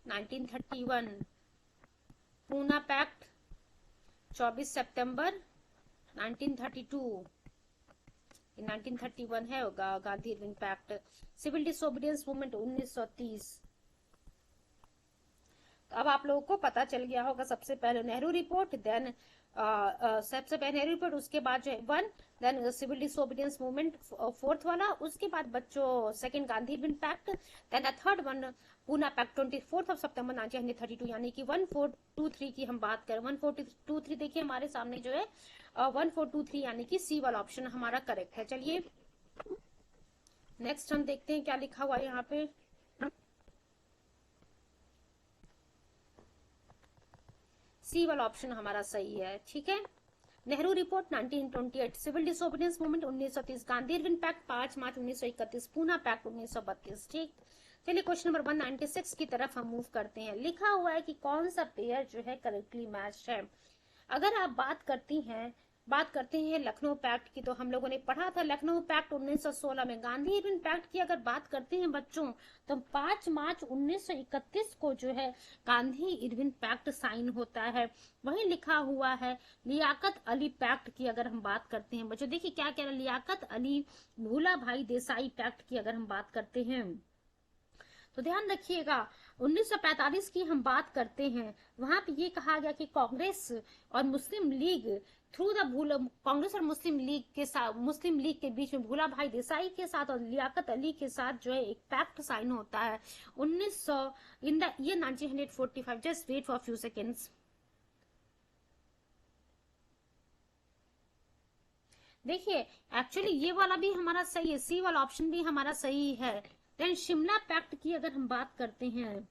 [SPEAKER 1] 1931, पूना पैक्ट 24 सितंबर 1932, 1931 है होगा Gandhi Irwin pact. Civil disobedience movement 1930। तो अब आप लोगों को पता चल गया होगा, सबसे पहले नेहरू रिपोर्ट, देन सबसे पहले नेहरू रिपोर्ट, उसके बाद जो है 1, then civil disobedience movement 4th वाला, उसके बाद बच्चों second Gandhi Irwin pact, then third one Poona pact 24 सितंबर 1932। यानी कि 1423 की हम बात करें, 1423 देखिए हमारे सामने जो है 1423, यानी कि सी वाला ऑप्शन हमारा करेक्ट है। चलिए नेक्स्ट हम देखते हैं क्या लिखा हुआ है यहाँ पे। सी वाला ऑप्शन हमारा सही है, ठीक है। Nehru report 1928, civil disobedience movement 1930, Gandhi Irwin pact 5 मार्च 1931, पूना पैक्ट 1932। ठीक, चलिए क्वेश्चन नंबर 196 की तरफ हम मूव करते हैं। लिखा हुआ है कि कौन सा पेयर जो है करेक्टली मैच है। अगर आप बात करते हैं लखनऊ पैक्ट की, तो हम लोगों ने पढ़ा था लखनऊ पैक्ट 1916 में। गांधी इरविन पैक्ट की अगर बात करते हैं बच्चों, तो 5 मार्च 1931 को जो है गांधी इरविन पैक्ट साइन होता है। वहीं लिखा हुआ है लियाकत अली पैक्ट की अगर हम बात करते हैं बच्चों, देखिए क्या कह रहा है, लियाकत अली भूला भाई देसाई पैक्ट की अगर हम बात करते हैं, तो ध्यान रखिएगा 1945 की हम बात करते हैं, वहां पे ये कहा गया कि कांग्रेस और मुस्लिम लीग थ्रू द कांग्रेस और मुस्लिम लीग के साथ, मुस्लिम लीग के बीच में भूला भाई देसाई के साथ और लियाकत अली के साथ जो है एक पैक्ट साइन होता है 1900 in the year 1945। Just wait for few seconds. देखिए एक्चुअली ये वाला भी हमारा सही है, सी वाला ऑप्शन भी हमारा सही है। देन शिमला पैक्ट की अगर हम बात करते हैं,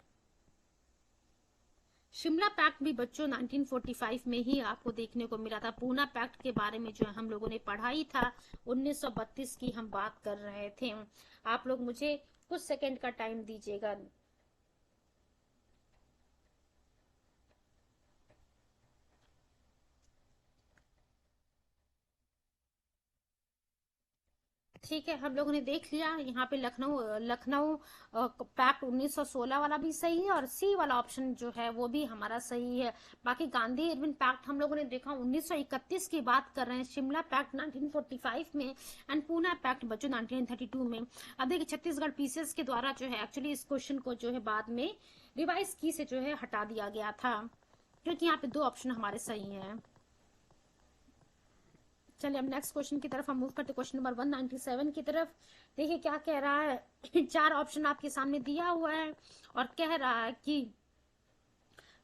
[SPEAKER 1] शिमला पैक्ट भी बच्चों 1945 में ही आपको देखने को मिला था। पूना पैक्ट के बारे में जो हम लोगों ने पढ़ाई था 1932 की हम बात कर रहे थे। आप लोग मुझे कुछ सेकंड का टाइम दीजिएगा। ठीक है, हम लोगों ने देख लिया यहाँ पे लखनऊ लखनऊ पैक्ट 1916 वाला भी सही है और सी वाला ऑप्शन जो है वो भी हमारा सही है। बाकी गांधी इरविन पैक्ट हम लोगों ने देखा 1931 की बात कर रहे हैं, शिमला पैक्ट 1945 में एंड पूना पैक्ट बच्चों 1932 में। अब देखिए छत्तीसगढ़ पीसीएस के द्वारा जो है एक्चुअली इस क्वेश्चन को जो है बाद में रिवाइज की से जो है हटा दिया गया था, क्योंकि यहाँ पे दो ऑप्शन हमारे सही हैं। चलिए अब नेक्स्ट क्वेश्चन की तरफ हम मूव करते, क्वेश्चन नंबर 197 की तरफ। देखिए क्या कह रहा है चार ऑप्शन आपके सामने दिया हुआ है और कह रहा है कि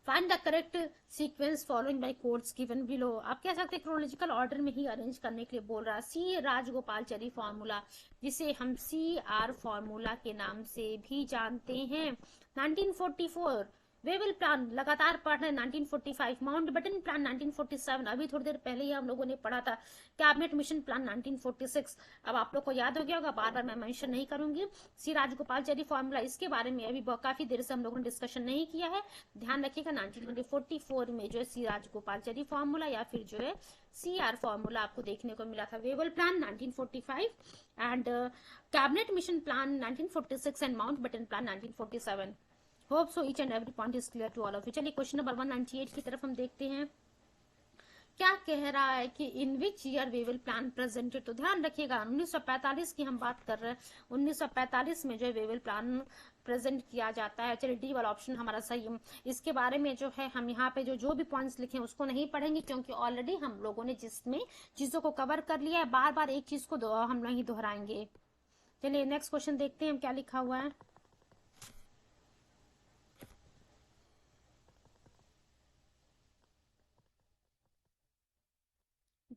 [SPEAKER 1] find the correct sequence following bye codes given below. आप कह सकते हैं क्रोनोलॉजिकल ऑर्डर में ही अरेंज करने के लिए बोल रहा है। सी राजगोपालचारी फॉर्मूला, जिसे हम CR फॉर्मूला के नाम से भी जानते हैं। 1944 वेवल प्लान लगातार पढ़ रहे हैं। 1945 माउंटबेटन प्लान 1947 अभी थोड़ी देर पहले ही हम लोगों ने पढ़ा था। कैबिनेट मिशन प्लान 1946 अब आप लोग को याद हो गया होगा, बार बार मैं मेंशन नहीं करूंगी। सी राजगोपालचारी फॉर्मूला इसके बारे में अभी काफी देर से हम लोगों ने डिस्कशन नहीं किया है, ध्यान रखिएगा। 1944 में जो है सी राजगोपालचारी फॉर्मूला या फिर जो है CR फॉर्मूला आपको देखने को मिला था। Wavell plan 1945 and cabinet mission plan 1946 and Mountbatten plan 1947। Hope so each and every point is clear to all of you. चलिए क्वेश्चन नंबर 198 की तरफ हम देखते हैं। क्या कह रहा है कि in which year Wavell plan presented. तो ध्यान रखिएगा 1945 की हम बात कर रहे हैं। 1945 में जो है वेवल प्लान प्रेजेंट किया जाता है। चलिए डी वाला ऑप्शन हमारा सही है। इसके बारे में जो है हम यहाँ पे जो भी पॉइंट्स लिखे उसको नहीं पढ़ेंगे, क्योंकि ऑलरेडी हम लोगों ने जिसमें चीजों को कवर कर लिया है, बार बार एक चीज को हम नहीं दोहराएंगे। चलिए नेक्स्ट क्वेश्चन देखते हैं हम क्या लिखा हुआ है।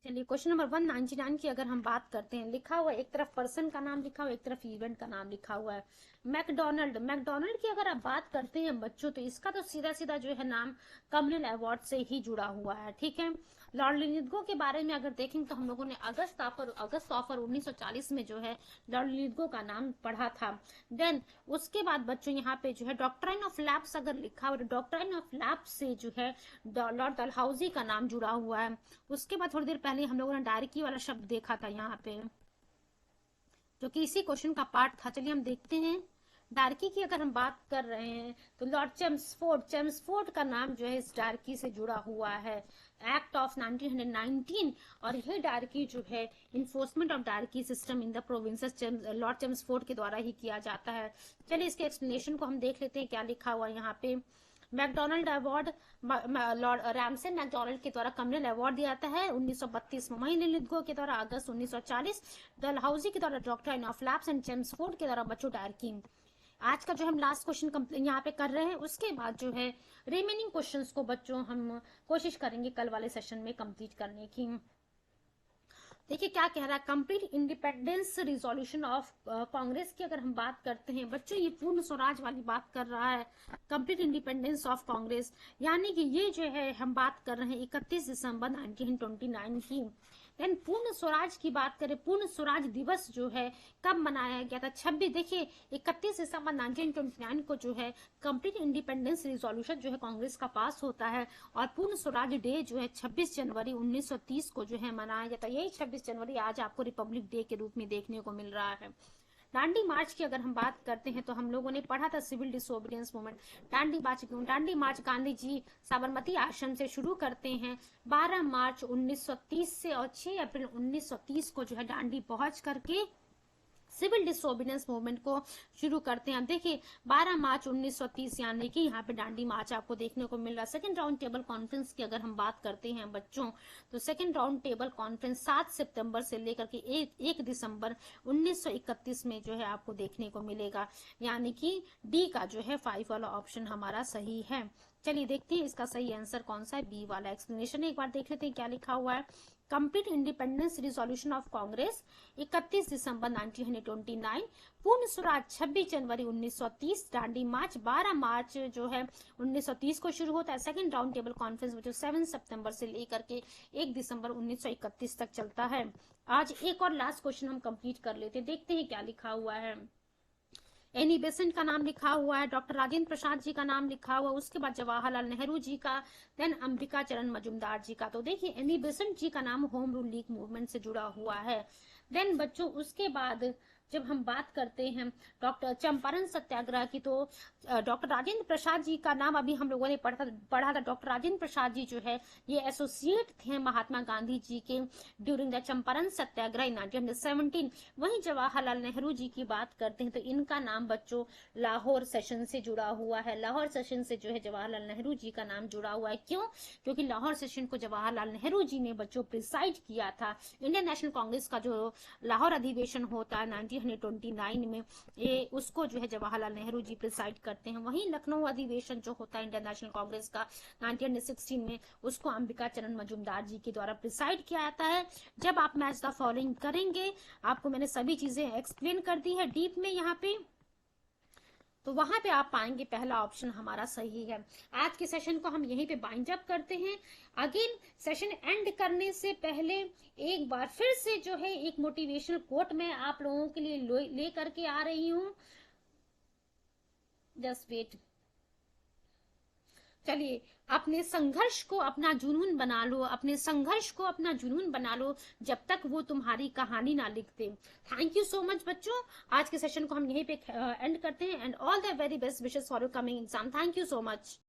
[SPEAKER 1] चलिए क्वेश्चन नंबर 199 की अगर हम बात करते हैं, लिखा हुआ एक तरफ पर्सन का नाम लिखा हुआ, एक तरफ इवेंट का नाम लिखा हुआ है। मैकडोनल्ड, मैकडोनल्ड की अगर आप बात करते हैं बच्चों, तो इसका तो सीधा सीधा जो है नाम कम्युनल अवार्ड से ही जुड़ा हुआ है। ठीक है, लॉर्ड लिनिथगो के बारे में अगर देखें तो हम लोगों ने अगस्त ऑफर 1940 में जो है लॉर्ड लिनिथगो का नाम पढ़ा था। देन उसके बाद बच्चों यहाँ पे जो है डॉक्ट्राइन ऑफ लैब्स अगर लिखा हुआ, डॉक्ट्राइन ऑफ लैब्स से जो है लॉर्ड डलहौजी का नाम जुड़ा हुआ है। उसके बाद थोड़ी देर पहले हम लोगों ने डायरेक्टी वाला शब्द देखा था यहाँ पे, जो कि इसी क्वेश्चन का पार्ट था। चलिए हम देखते हैं। डार्की की अगर हम बात कर रहे हैं तो लॉर्ड चेम्सफोर्ड का नाम जो है इस डार्की से जुड़ा हुआ है, एक्ट ऑफ 1919। और यह डार्की जो है enforcement of डार्की system in the provinces Lord Chelmsford के द्वारा ही किया जाता है। चलिए इसके एक्सप्लेनेशन को हम देख लेते हैं क्या लिखा हुआ यहाँ पे। McDonald award Lord Ramsay McDonald के द्वारा कम्युनल अवार्ड दिया जाता है 1932 में। वहीं लिनिथगो के द्वारा अगस्त 1940, डलहौजी के द्वारा doctrine of labs and Chelmsford के द्वारा बच्चों डार्की। आज का जो हम लास्ट क्वेश्चन यहाँ पे कर रहे हैं, उसके बाद जो है रिमेनिंग क्वेश्चंस को बच्चों हम कोशिश करेंगे कल वाले सेशन में कंप्लीट करने की। देखिए क्या कह रहा है, complete independence resolution of Congress की अगर हम बात करते हैं बच्चों, ये पूर्ण स्वराज वाली बात कर रहा है। कंप्लीट इंडिपेंडेंस ऑफ कांग्रेस यानी कि ये जो है हम बात कर रहे हैं 31 दिसंबर 1929 की। देन पूर्ण स्वराज की बात करें, पूर्ण स्वराज दिवस जो है कब मनाया गया था, 26 देखिए 31 दिसंबर 1929 को जो है कंप्लीट इंडिपेंडेंस रिजोल्यूशन जो है कांग्रेस का पास होता है। और पूर्ण स्वराज डे जो है 26 जनवरी 1930 को जो है मनाया जाता है। यही 26 जनवरी आज आपको रिपब्लिक डे के रूप में देखने को मिल रहा है। दांडी मार्च की अगर हम बात करते हैं तो हम लोगों ने पढ़ा था सिविल डिसोबीडियंस मूवमेंट। दांडी मार्च क्यों, दांडी मार्च गांधी जी साबरमती आश्रम से शुरू करते हैं 12 मार्च 1930 से, और 6 अप्रैल 1930 को जो है दांडी पहुंच करके सिविल डिसोबीडियंस मूवमेंट को शुरू करते हैं। देखिए 12 मार्च 1930 यानी कि यहाँ पे दांडी मार्च आपको देखने को मिल रहा है। सेकंड राउंड टेबल कॉन्फ्रेंस की अगर हम बात करते हैं बच्चों, तो सेकंड राउंड टेबल कॉन्फ्रेंस 7 सितंबर से लेकर के 1 दिसंबर 1931 में जो है आपको देखने को मिलेगा, यानी कि डी का जो है 5 वाला ऑप्शन हमारा सही है। चलिए देखते हैं इसका सही आंसर कौन सा है, बी वाला। एक्सप्लेनेशन एक बार देख लेते हैं क्या लिखा हुआ है। Complete independence resolution of Congress 31 दिसंबर 1929, पूर्ण स्वराज 26 जनवरी 1930, दांडी मार्च 12 मार्च जो है 1930 को शुरू होता है, सेकंड राउंड टेबल कॉन्फ्रेंस जो 7 सितंबर से लेकर के 1 दिसंबर 1931 तक चलता है। आज एक और लास्ट क्वेश्चन हम कंप्लीट कर लेते हैं, देखते हैं क्या लिखा हुआ है। एनी बेसेंट का नाम लिखा हुआ है, डॉक्टर राजेंद्र प्रसाद जी का नाम लिखा हुआ है, उसके बाद जवाहरलाल नेहरू जी का, देन अंबिका चरण मजुमदार जी का। तो देखिए एनी बेसेंट जी का नाम होम रूल लीग मूवमेंट से जुड़ा हुआ है। देन बच्चों उसके बाद जब हम बात करते हैं डॉक्टर चंपारण सत्याग्रह की, तो डॉक्टर राजेंद्र प्रसाद जी का नाम अभी हम लोगों ने पढ़ा था। डॉक्टर राजेंद्र प्रसाद जी जो है ये एसोसिएट थे महात्मा गांधी जी के ड्यूरिंग द चंपारण सत्याग्रह इन 1917। वहीं जवाहरलाल नेहरू जी की बात करते हैं तो इनका नाम बच्चों लाहौर सेशन से जुड़ा हुआ है। लाहौर सेशन से जो है जवाहरलाल नेहरू जी का नाम जुड़ा हुआ है। क्यों? क्योंकि लाहौर सेशन को जवाहरलाल नेहरू जी ने बच्चों प्रिसाइड किया था। इंडियन नेशनल कांग्रेस का जो लाहौर अधिवेशन होता है 1929 में, ये उसको जो है जवाहरलाल नेहरू जी प्रिसाइड करते हैं। वहीं लखनऊ अधिवेशन जो होता है इंडियन नेशनल कांग्रेस का 1916 में, उसको अंबिका चरण मजुमदार जी के द्वारा प्रिसाइड किया जाता है। जब आप मैच द फॉलोइंग करेंगे, आपको मैंने सभी चीजें एक्सप्लेन कर दी है डीप में यहाँ पे, तो वहां पे आप पाएंगे पहला ऑप्शन हमारा सही है। आज के सेशन को हम यहीं पे बाइंड अप करते हैं। अगेन सेशन एंड करने से पहले एक बार फिर से जो है एक मोटिवेशनल कोट मैं आप लोगों के लिए ले करके आ रही हूं। Just wait. चलिए, अपने संघर्ष को अपना जुनून बना लो, अपने संघर्ष को अपना जुनून बना लो, जब तक वो तुम्हारी कहानी ना लिखते। थैंक यू सो मच बच्चों। आज के सेशन को हम यहीं पे एंड करते हैं and all the very best wishes for your coming exam. Thank you so much.